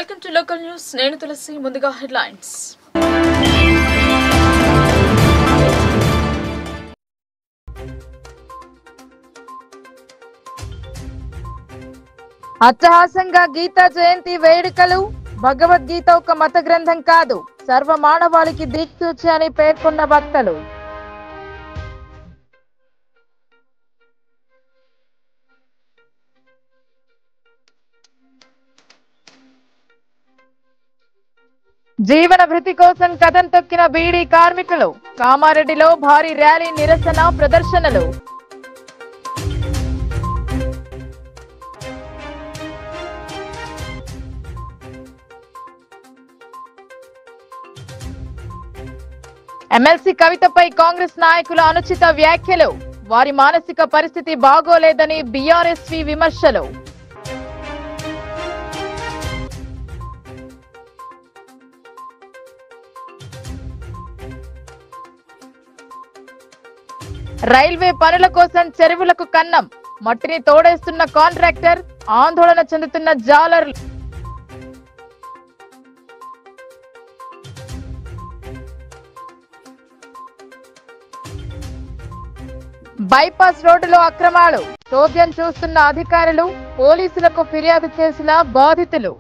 Welcome to local news. నేను తులసి. ముందుగా headlines. అట్టహాసంగా గీతా జయంతి వేడుకలు. భగవద్గీత ఒక మత గ్రంథం కాదు, సర్వ మానవాళికి దిక్సూచి అని పేర్కొన్న వక్తలు. జీవన భృతి కోసం కథం తొక్కిన బీడీ కార్మికులు. కామారెడ్డిలో భారీ ర్యాలీ, నిరసన ప్రదర్శనలు. ఎమ్మెల్సీ కవితపై కాంగ్రెస్ నాయకుల అనుచిత వ్యాఖ్యలు. వారి మానసిక పరిస్థితి బాగోలేదని బీఆర్ఎస్వి విమర్శలు. రైల్వే పనుల కోసం చెరువులకు కన్నం. మట్టిని తోడేస్తున్న కాంట్రాక్టర్, ఆందోళన చెందుతున్న జాలర్లు. బైపాస్ రోడ్డులో అక్రమాలు. చోద్యం చూస్తున్న అధికారులు, పోలీసులకు ఫిర్యాదు చేసిన బాధితులు.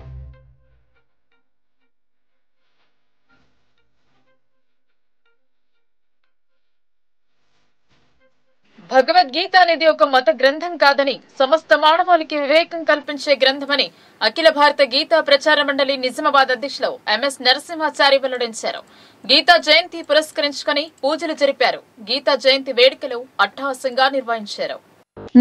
భగవద్గీత అనేది ఒక మత గ్రంథం కాదని, సమస్త మానవాళికి వివేకం కల్పించే గ్రంథమని అఖిల భారత గీతా ప్రచార మండలి నిజామాబాద్ అధ్యక్షులు ఎంఎస్ నరసింహాచారి వెల్లడించారు. గీతా జయంతి పురస్కరించుకుని పూజలు జరిపారు. గీతా జయంతి వేడుకలు అట్టహాసంగా నిర్వహించారు.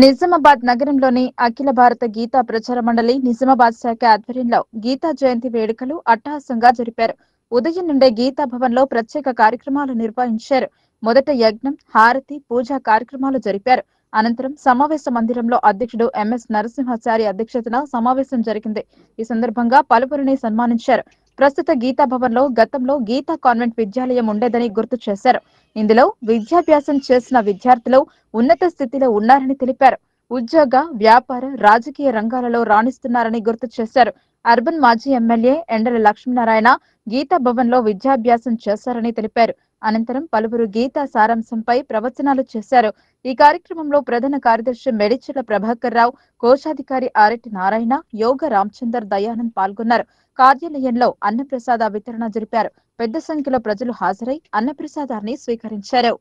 నిజామాబాద్ నగరంలోని అఖిల భారత గీతా ప్రచార మండలి నిజామాబాద్ శాఖ ఆధ్వర్యంలో గీతా జయంతి వేడుకలు అట్టహాసంగా జరిపారు. ఉదయం నుండే గీతా భవన్ లో ప్రత్యేక కార్యక్రమాలు నిర్వహించారు. మొదట యజ్ఞం, హారతి, పూజా కార్యక్రమాలు జరిపారు. అనంతరం సమావేశ మందిరంలో అధ్యక్షుడు ఎంఎస్ నరసింహాచారి అధ్యక్షతన సమావేశం జరిగింది. ఈ సందర్భంగా పలువురిని సన్మానించారు. ప్రస్తుత గీతా భవన్ లో గతంలో గీతా కాన్వెంట్ విద్యాలయం ఉండేదని గుర్తు చేశారు. ఇందులో విద్యాభ్యాసం చేసిన విద్యార్థులు ఉన్నత స్థితిలో ఉన్నారని తెలిపారు. ఉద్యోగ, వ్యాపార, రాజకీయ రంగాలలో రాణిస్తున్నారని గుర్తు చేశారు. అర్బన్ మాజీ ఎమ్మెల్యే ఎండల లక్ష్మీనారాయణ గీతా భవన్ లో విద్యాభ్యాసం చేశారని తెలిపారు. అనంతరం పలువురు గీతా సారాంశంపై ప్రవచనాలు చేశారు. ఈ కార్యక్రమంలో ప్రధాన కార్యదర్శి మెడిచెల ప్రభాకర్ రావు, కోశాధికారి ఆరెడ్డి నారాయణ, యోగ రామచందర్, దయానంద్ పాల్గొన్నారు. కార్యాలయంలో అన్నప్రసాద వితరణ జరిపారు. పెద్ద సంఖ్యలో ప్రజలు హాజరై అన్నప్రసాదాన్ని స్వీకరించారు.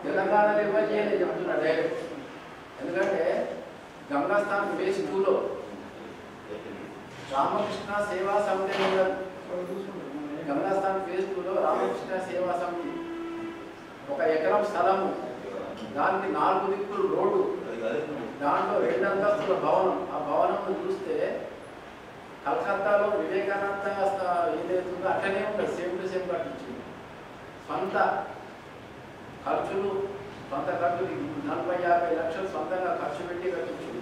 తెలంగాణలో ఎవరు చేయలేదు చెప్తున్నా డైరెక్ట్. ఎందుకంటే గంగాస్థాన్ ఫేజ్ 2లో రామకృష్ణ సేవా సమితి గంగాస్థాన్ ఫేజ్ 2లో రామకృష్ణ సేవా సమితి 1 ఎకరం స్థలము, దానికి 4 దిక్కులు రోడ్డు, దాంట్లో 2 అంతస్తుల భవనం. ఆ భవనం చూస్తే కలకత్తాలో వివేకానంద ఏదైతుందో అట్లనే ఉంటుంది, సేమ్ టు సేమ్ కట్టించింది. సొంత ఖర్చులు 40-50 లక్షలు సొంతంగా ఖర్చు పెట్టి కట్టించింది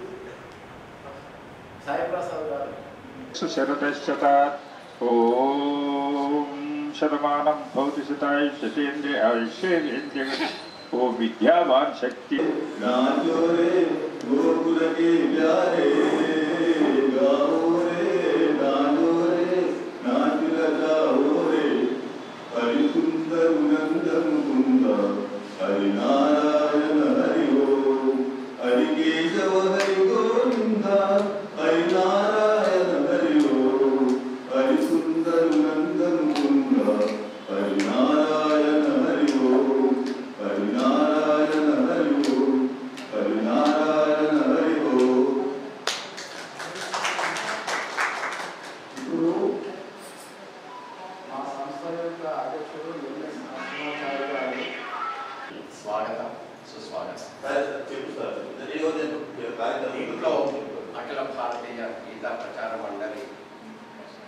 సాయి ప్రసాద్ గారు. శతమానం భవతి శతాయ శతేంద్రియ ఆయుష్యేంద్రియ ఓ విద్యావాన్ శక్తి హరినారాయణ హరి ఓం హరి కేశవ హరి గోవింద హరినారాయణ హరి ఓం హరి సుందర నందన కుంద హరినారాయణ హరి ఓం హరినారాయణ హరి ఓం హరినారాయణ హరి ఓం. ఇప్పుడు మా సంస్థ యొక్క అధ్యక్షుడు ఎంఎస్ నరసింహాచారి గారు స్వాగతం, సుస్వాగతం. దీంట్లో అఖిల భారతీయ గీతా ప్రచార మండలి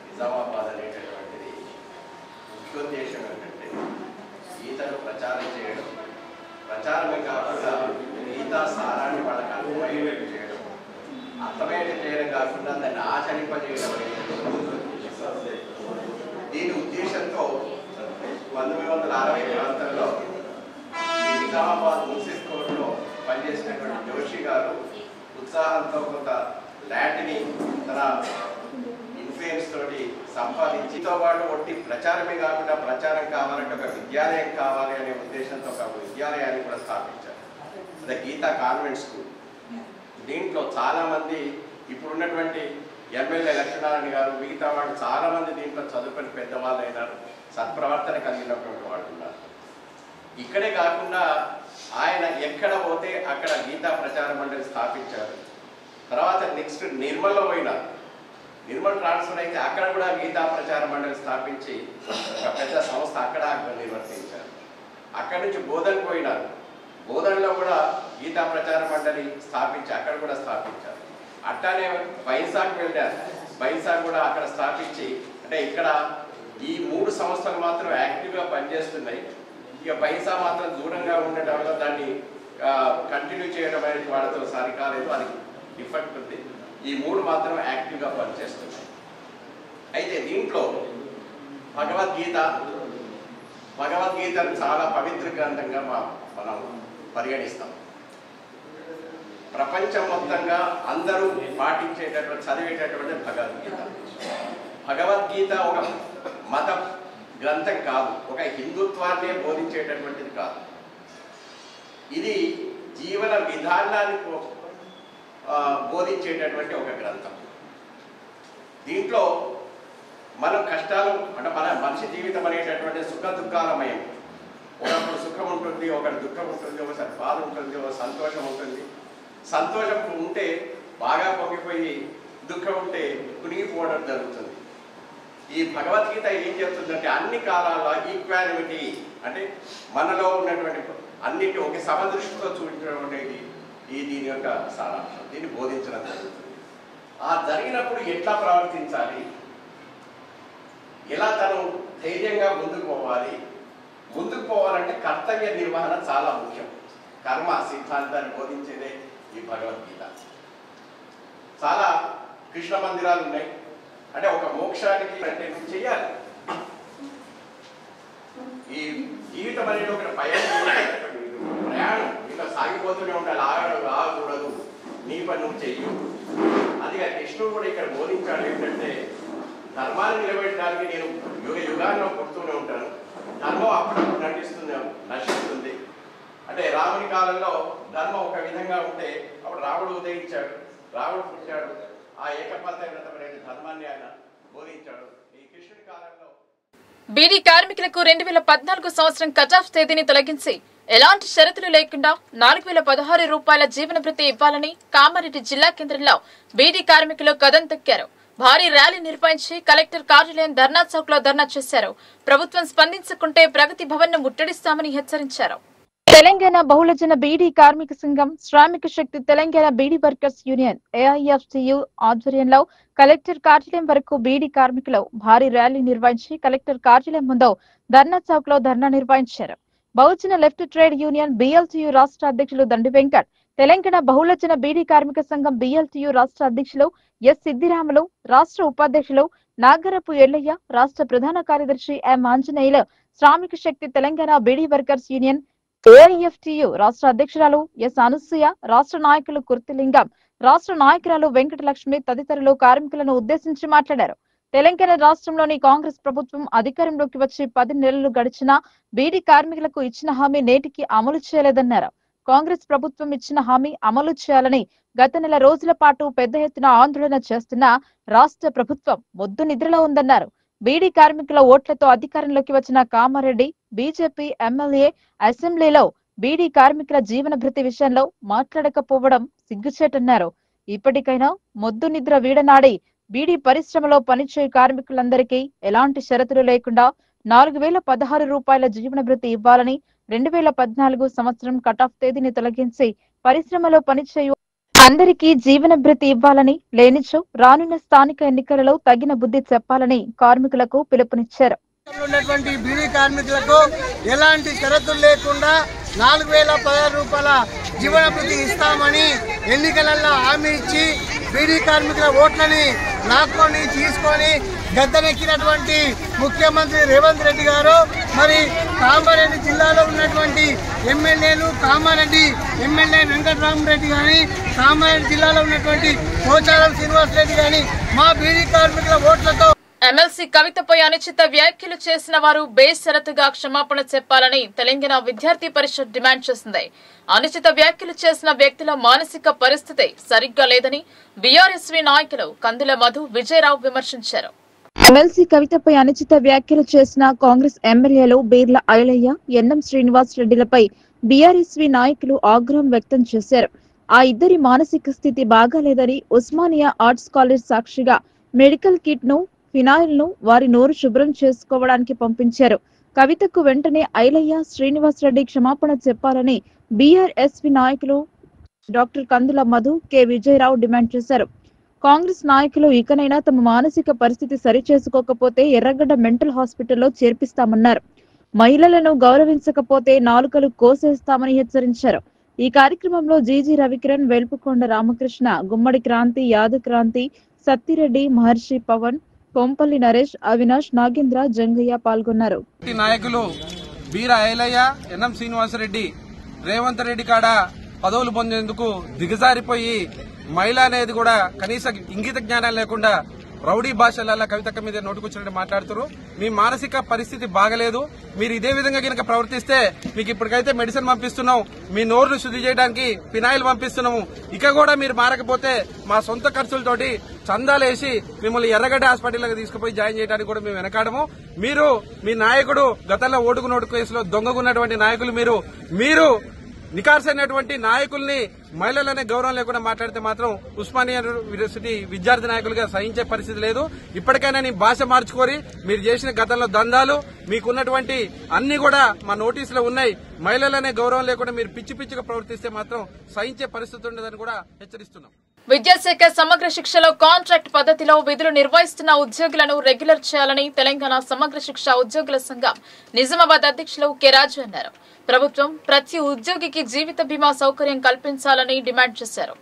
నిజామాబాద్ అనేటటువంటిది ముఖ్యోద్దేశం ఏంటంటే గీతను ప్రచారం చేయడం, ప్రచారమే కాకుండా గీతా సారాన్ని వాళ్ళకి అర్థమయ్యేటట్టు చేయడం, అర్థమయ్యేటట్టు చేయడం కాకుండా దాన్ని ఆచరింపజేయడం అనేది దీని ఉద్దేశంతో 1960 ప్రాంతంలో నిజామాబాద్ మున్సిపల్ కోర్టులో పనిచేసినటువంటి జోషి గారు ఉత్సాహంతో కొంత ల్యాండ్ని తన ఇన్ఫ్లుయెన్స్ తోటి సంపాదించితో పాటు ఒట్టి ప్రచారమే కాకుండా ప్రచారం కావాలంటే ఒక విద్యాలయం కావాలి అనే ఉద్దేశంతో ఒక విద్యాలయాన్ని కూడా స్థాపించారు. అదే గీతా కాన్వెంట్ స్కూల్. దీంట్లో చాలామంది ఇప్పుడున్నటువంటి ఎమ్మెల్యే లక్ష్మీనారాయణ గారు మిగతా వాళ్ళు చాలామంది దీంట్లో చదువుకొని పెద్దవాళ్ళు అయినారు, సత్ప్రవర్తన కలిగినటువంటి వాళ్ళు ఉన్నారు. ఇక్కడే కాకుండా ఆయన ఎక్కడ పోతే అక్కడ గీతా ప్రచార మండలి స్థాపించారు. తర్వాత నెక్స్ట్ నిర్మల్లో పోయినారు. నిర్మల్ ట్రాన్స్ఫర్ అయితే అక్కడ కూడా గీతా ప్రచార మండలి స్థాపించి ఒక పెద్ద సంస్థ అక్కడ నిర్వర్తించారు. అక్కడి నుంచి బోధనకు పోయినారు. బోధనలో కూడా గీతా ప్రచార మండలి స్థాపించి అక్కడ కూడా స్థాపించారు. అట్లానే బైన్సాకు వెళ్ళారు. బైన్సాకు కూడా అక్కడ స్థాపించి, అంటే ఇక్కడ ఈ 3 సంస్థలు మాత్రం యాక్టివ్గా పనిచేస్తున్నాయి. ఇక బైన్సా మాత్రం దూరంగా ఉండటం వల్ల దాన్ని కంటిన్యూ చేయడం అనేది వాళ్ళతో సరికాలేదు, అది డిఫెక్ట్ ఉంది. ఈ 3 మాత్రం యాక్టివ్గా పనిచేస్తున్నాయి. అయితే దీంట్లో భగవద్గీతను చాలా పవిత్ర గ్రంథంగా మనం పరిగణిస్తాం. ప్రపంచం మొత్తంగా అందరూ పాటించేటటువంటి చదివేటటువంటి భగవద్గీత ఒక మత గ్రంథం కాదు, ఒక హిందుత్వాన్నే బోధించేటటువంటిది కాదు. ఇది జీవన విధానాన్ని బోధించేటటువంటి ఒక గ్రంథం. దీంట్లో మనం కష్టాలు అంటే మన మనిషి జీవితం అనేటటువంటి సుఖ దుఃఖాలమయం. ఒకప్పుడు సుఖం ఉంటుంది, ఒకటి దుఃఖం ఉంటుంది, ఒకసారి బాధ ఉంటుంది, ఒక సంతోషం ఉంటుంది. సంతోషం ఉంటే బాగా పొంగిపోయి, దుఃఖం ఉంటే కునిగిపోవడం జరుగుతుంది. ఈ భగవద్గీత ఏం చెప్తుందంటే అన్ని కాలాల్లో ఈక్వాలిటీ, అంటే మనలో ఉన్నటువంటి అన్నిటి ఒక సమదృష్టితో చూపించడం ఈ దీని యొక్క సారాంశం. దీన్ని బోధించడం జరుగుతుంది. ఆ జరిగినప్పుడు ఎట్లా ప్రవర్తించాలి, ఎలా తను ధైర్యంగా ముందుకు పోవాలి. ముందుకు పోవాలంటే కర్తవ్య నిర్వహణ చాలా ముఖ్యం. కర్మ సిద్ధాంతాన్ని బోధించేదే ఈ భగవద్గీత. చాలా కృష్ణ మందిరాలు ఉన్నాయి. అంటే ఒక మోక్షానికి అంటే నువ్వు చెయ్యాలి. ఈ జీవితం అనేది ఒక ప్రయాణం, ఇంకా సాగిపోతూనే ఉండాలి. ఆగకూడదు, నీ పని నువ్వు చెయ్యు. అది కృష్ణుడు కూడా ఇక్కడ బోధించాడు ఏంటంటే, ధర్మాన్ని నిలబెట్టడానికి నేను యుగాల్లో పుడుతూనే ఉంటాను. ధర్మం అప్పుడప్పుడు నశిస్తుంది. అంటే రాముని కాలంలో ధర్మం ఒక విధంగా ఉంటే అప్పుడు రాముడు ఉదయించాడు, రాముడు పుట్టాడు. ఆ ఏకపంథమైన ధర్మాన్ని ఆయన బోధించాడు. ఈ కృష్ణుడి కాలంలో బీడీ కార్మికులకు 2014 సంవత్సరం కటాఫ్ తేదీని తొలగించి ఎలాంటి షరతులు లేకుండా 4016 రూపాయల జీవన భృతి ఇవ్వాలని కామారెడ్డి జిల్లా కేంద్రంలో బీడీ కార్మికులు కదం తొక్కారు. భారీ ర్యాలీ నిర్వహించి కలెక్టర్ కార్యాలయం ధర్నా చౌక్ లో ధర్నా చేశారు. ప్రభుత్వం స్పందించకుంటే ప్రగతి భవన్ ను ముట్టడిస్తామని హెచ్చరించారు. తెలంగాణ బహుళజన బీడీ కార్మిక సంఘం, Shramika Shakti Telangana beedi workers union AIFTU ఆధ్వర్యంలో కలెక్టర్ కార్యాలయం వరకు బీడీ కార్మికులు భారీ ర్యాలీ నిర్వహించి కలెక్టర్ కార్యాలయం ముందు ధర్నా చౌక్ లో ధర్నా నిర్వహించారు. బహుజన లెఫ్ట్ ట్రేడ్ యూనియన్ BLTU రాష్ట్ర అధ్యక్షులు దండి వెంకట్, తెలంగాణ బహుళజన బీడీ కార్మిక సంఘం BLTU రాష్ట్ర అధ్యక్షులు ఎస్ సిద్దిరాములు, రాష్ట్ర ఉపాధ్యక్షులు నాగరపు ఎల్లయ్య, రాష్ట్ర ప్రధాన కార్యదర్శి M Anjaneyulu, Shramika Shakti Telangana beedi workers union AIFTU రాష్ట్ర అధ్యక్షురాలు ఎస్ అనసూయ, రాష్ట్ర నాయకులు కుర్తిలింగం, రాష్ట్ర నాయకురాలు వెంకటలక్ష్మి తదితరులు కార్మికులను ఉద్దేశించి మాట్లాడారు. తెలంగాణ రాష్ట్రంలోని కాంగ్రెస్ ప్రభుత్వం అధికారంలోకి వచ్చి 10 నెలలు గడిచినా బీడీ కార్మికులకు ఇచ్చిన హామీ నేటికి అమలు చేయలేదన్నారు. కాంగ్రెస్ ప్రభుత్వం ఇచ్చిన హామీ అమలు చేయాలని గత నెల రోజుల పాటు పెద్ద ఎత్తున ఆందోళన చేస్తున్న రాష్ట్ర ప్రభుత్వం మొద్దు నిద్రలో ఉందన్నారు. బీడీ కార్మికుల ఓట్లతో అధికారంలోకి వచ్చిన కామారెడ్డి బీజేపీ ఎమ్మెల్యే అసెంబ్లీలో బీడీ కార్మికుల జీవన భృతి విషయంలో మాట్లాడకపోవడం సిగ్గుచేటన్నారు. ఇప్పటికైనా మొద్దు నిద్ర వీడనాడి బీడీ పరిశ్రమలో పనిచేయు కార్మికులందరికీ ఎలాంటి షరతులు లేకుండా 4016 రూపాయల జీవన భృతి ఇవ్వాలని, 2014 సంవత్సరం కటాఫ్ తేదీని తొలగించి పరిశ్రమలో పనిచేయు అందరికీ జీవన భృతి ఇవ్వాలని, లేనిచో రానున్న స్థానిక ఎన్నికలలో తగిన బుద్ధి చెప్పాలని కార్మికులకు పిలుపునిచ్చారు. ఉన్నటువంటి బీడీ కార్మికులకు ఎలాంటి షరతులు లేకుండా 4016 రూపాయల జీవన భృతి ఇస్తామని ఎన్నికలలో హామీ ఇచ్చి బీడీ కార్మికుల ఓట్లని లాక్కొని తీసుకొని గద్దెనెక్కినటువంటి ముఖ్యమంత్రి రేవంత్ రెడ్డి గారు మరి కామారెడ్డి జిల్లాలో ఉన్నటువంటి ఎమ్మెల్యేలు కామారెడ్డి ఎమ్మెల్యే వెంకటరామరెడ్డి కానీ కామారెడ్డి జిల్లాలో ఉన్నటువంటి పోచారం శ్రీనివాస్ రెడ్డి కానీ మా బీడీ కార్మికుల ఓట్లతో ఎమ్మెల్సీ కవితపై అనుచిత వ్యాఖ్యలు చేసిన వారు బేషరతుగా క్షమాపణ చెప్పాలని తెలంగాణ విద్యార్థి పరిషత్ డిమాండ్ చేసింది. అనుచిత వ్యాఖ్యలు చేసిన వ్యక్తుల మానసిక పరిస్థితి సరిగ్గా లేదని బీఆర్ఎస్వీ నాయకులు కందుల మధు విజయరావు విమర్శించారు. ఎమ్మెల్సీ కవితపై అనుచిత వ్యాఖ్యలు చేసిన కాంగ్రెస్ ఎమ్మెల్యేలు బీర్ల ఐలయ్య, ఎన్ఎం శ్రీనివాస్ రెడ్డిలపై బీఆర్ఎస్వీ నాయకులు ఆగ్రహం వ్యక్తం చేశారు. ఆ ఇద్దరి మానసిక స్థితి బాగాలేదని ఉస్మానియా ఆర్ట్స్ కాలేజ్ సాక్షిగా మెడికల్ కిట్ ను ఫినాయిల్ ను వారి నోరు శుభ్రం చేసుకోవడానికి పంపించారు. కవితకు వెంటనే ఐలయ్య, శ్రీనివాస్ రెడ్డి క్షమాపణ చెప్పాలని బీఆర్ఎస్వీ నాయకులు డాక్టర్ కందుల మధు, కె విజయరావు డిమాండ్ చేశారు. కాంగ్రెస్ నాయకులు ఇకనైనా తమ మానసిక పరిస్థితి సరిచేసుకోకపోతే ఎర్రగడ్డ మెంటల్ హాస్పిటల్లో చేర్పిస్తామన్నారు. మహిళలను గౌరవించకపోతే నాలుకలు కోసేస్తామని హెచ్చరించారు. ఈ కార్యక్రమంలో జీజీ రవికిరణ్, వెల్పుకొండ రామకృష్ణ, గుమ్మడి క్రాంతి, యాదు క్రాంతి, సత్తిరెడ్డి, మహర్షి పవన్, కొంపల్లి నరేష్, అవినాష్, నాగేంద్ర, జంగయ్య పాల్గొన్నారు. నాయకులు బీర ఐలయ్య, ఎన్ఎం శ్రీనివాసరెడ్డి రేవంత్ రెడ్డి కాడ పదవులు పొందేందుకు దిగజారిపోయి మహిళ అనేది కూడా కనీస ఇంగిత జ్ఞానం లేకుండా రౌడీ భాషల కవితక్క మీద నోటుకొచ్చినట్టు మాట్లాడుతున్నారు. మీ మానసిక పరిస్థితి బాగలేదు, మీరు ఇదే విధంగా కనుక ప్రవర్తిస్తే మీకు ఇప్పటికైతే మెడిసిన్ పంపిస్తున్నాం, మీ నోరును శుద్ధి చేయడానికి ఫినాయిల్ పంపిస్తున్నాము. ఇక కూడా మీరు మారకపోతే మా సొంత ఖర్చులతోటి చందాలేసి మిమ్మల్ని ఎర్రగడ్డ హాస్పిటల్కి తీసుకుపోయి జాయిన్ చేయడానికి కూడా మేము వెనకాడము. మీరు మీ నాయకుడు గతంలో ఓటుకు నోటు కేసులో దొంగకున్నటువంటి నాయకులు మీరు నికార్సైనటువంటి నాయకుల్ని మహిళలనే గౌరవం లేకుండా మాట్లాడితే మాత్రం ఉస్మానియా యూనివర్సిటీ విద్యార్థి నాయకులుగా సహించే పరిస్థితి లేదు. ఇప్పటికైనా నీ భాష మార్చుకోరి. మీరు చేసిన గతంలో దందాలు మీకున్నటువంటి అన్ని కూడా మా నోటీసులో ఉన్నాయి. మహిళలనే గౌరవం లేకుండా మీరు పిచ్చిగా ప్రవర్తిస్తే మాత్రం సహించే పరిస్థితి ఉండదని కూడా హెచ్చరిస్తున్నాం. విద్యాశాఖ సమగ్ర శిక్షలో కాంట్రాక్ట్ పద్ధతిలో విధులు నిర్వహిస్తున్న ఉద్యోగులను రెగ్యులర్ చేయాలని తెలంగాణ సమగ్ర శిక్ష ఉద్యోగుల సంఘం నిజామాబాద్ అధ్యక్షులు కె రాజు అన్నారు. ప్రభుత్వం ప్రతి ఉద్యోగికి జీవిత బీమా సౌకర్యం కల్పించాలని డిమాండ్ చేశారు.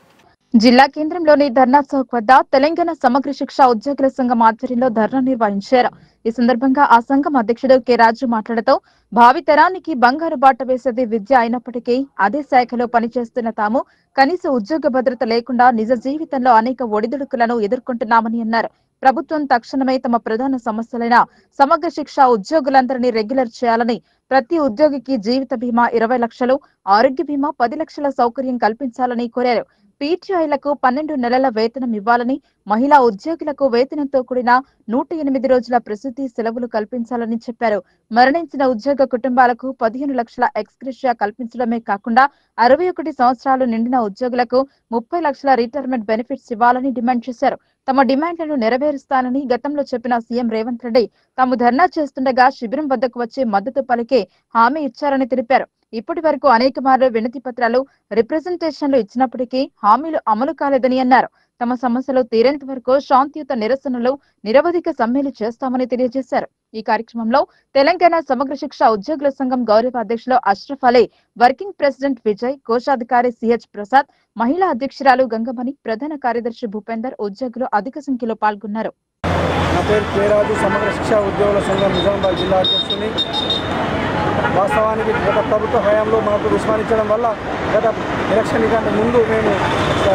జిల్లా కేంద్రంలోని ధర్నా చౌక్ వద్ద తెలంగాణ సమగ్ర శిక్ష ఉద్యోగుల సంఘం ఆధ్వర్యంలో ధర్నా నిర్వహించారు. ఈ సందర్భంగా ఆ సంఘం అధ్యక్షుడు కె రాజు మాట్లాడుతూ భావితరానికి బంగారు బాట వేసేది విద్య అయినప్పటికీ అదే శాఖలో పనిచేస్తున్న తాము కనీస ఉద్యోగ భద్రత లేకుండా నిజ జీవితంలో అనేక ఒడిదుడుకులను ఎదుర్కొంటున్నామని అన్నారు. ప్రభుత్వం తక్షణమే తమ ప్రధాన సమస్యలైన సమగ్ర శిక్ష ఉద్యోగులందరినీ రెగ్యులర్ చేయాలని, ప్రతి ఉద్యోగికి జీవిత బీమా 20 లక్షలు, ఆరోగ్య బీమా 10 లక్షల సౌకర్యం కల్పించాలని కోరారు. పీటీఐలకు 12 నెలల వేతనం ఇవ్వాలని, మహిళా ఉద్యోగులకు వేతనంతో కూడిన 108 రోజుల ప్రసూతి సెలవులు కల్పించాలని చెప్పారు. మరణించిన ఉద్యోగ కుటుంబాలకు 15 లక్షల ఎక్స్గ్రేషియా కల్పించడమే కాకుండా 61 సంవత్సరాలు నిండిన ఉద్యోగులకు 30 లక్షల రిటైర్మెంట్ బెనిఫిట్స్ ఇవ్వాలని డిమాండ్ చేశారు. తమ డిమాండ్లను నెరవేరుస్తానని గతంలో చెప్పిన సీఎం రేవంత్ రెడ్డి తాము ధర్నా చేస్తుండగా శిబిరం వద్దకు వచ్చి మద్దతు పలికే హామీ ఇచ్చారని తెలిపారు. ఇప్పటి వరకు అనేక మార్లు వినతి పత్రాలు, రిప్రజెంటేషన్లు ఇచ్చినప్పటికీ హామీలు అమలు కాలేదని అన్నారు. తమ సమస్యలు తీరేంత వరకు శాంతియుత నిరసనలు, నిరవధిక సమ్మెలు చేస్తామని తెలియజేశారు. ఈ కార్యక్రమంలో తెలంగాణ సమగ్ర శిక్ష ఉద్యోగుల సంఘం గౌరవ అధ్యక్షులు అష్రఫ్ అలీ, వర్కింగ్ ప్రెసిడెంట్ విజయ్, కోశాధికారి సిహెచ్ ప్రసాద్, మహిళా అధ్యక్షురాలు గంగమణి, ప్రధాన కార్యదర్శి భూపేందర్, ఉద్యోగులు అధిక సంఖ్యలో పాల్గొన్నారు. నా పేరు కె రాజు, సమగ్ర శిక్ష ఉద్యోగుల సంఘం నిజామాబాద్ జిల్లా అధ్యక్షుని. వాస్తవానికి గత ప్రభుత్వ హయాంలో మాకు విస్మరించడం వల్ల గత ఎలక్షన్ కంటే ముందు మేము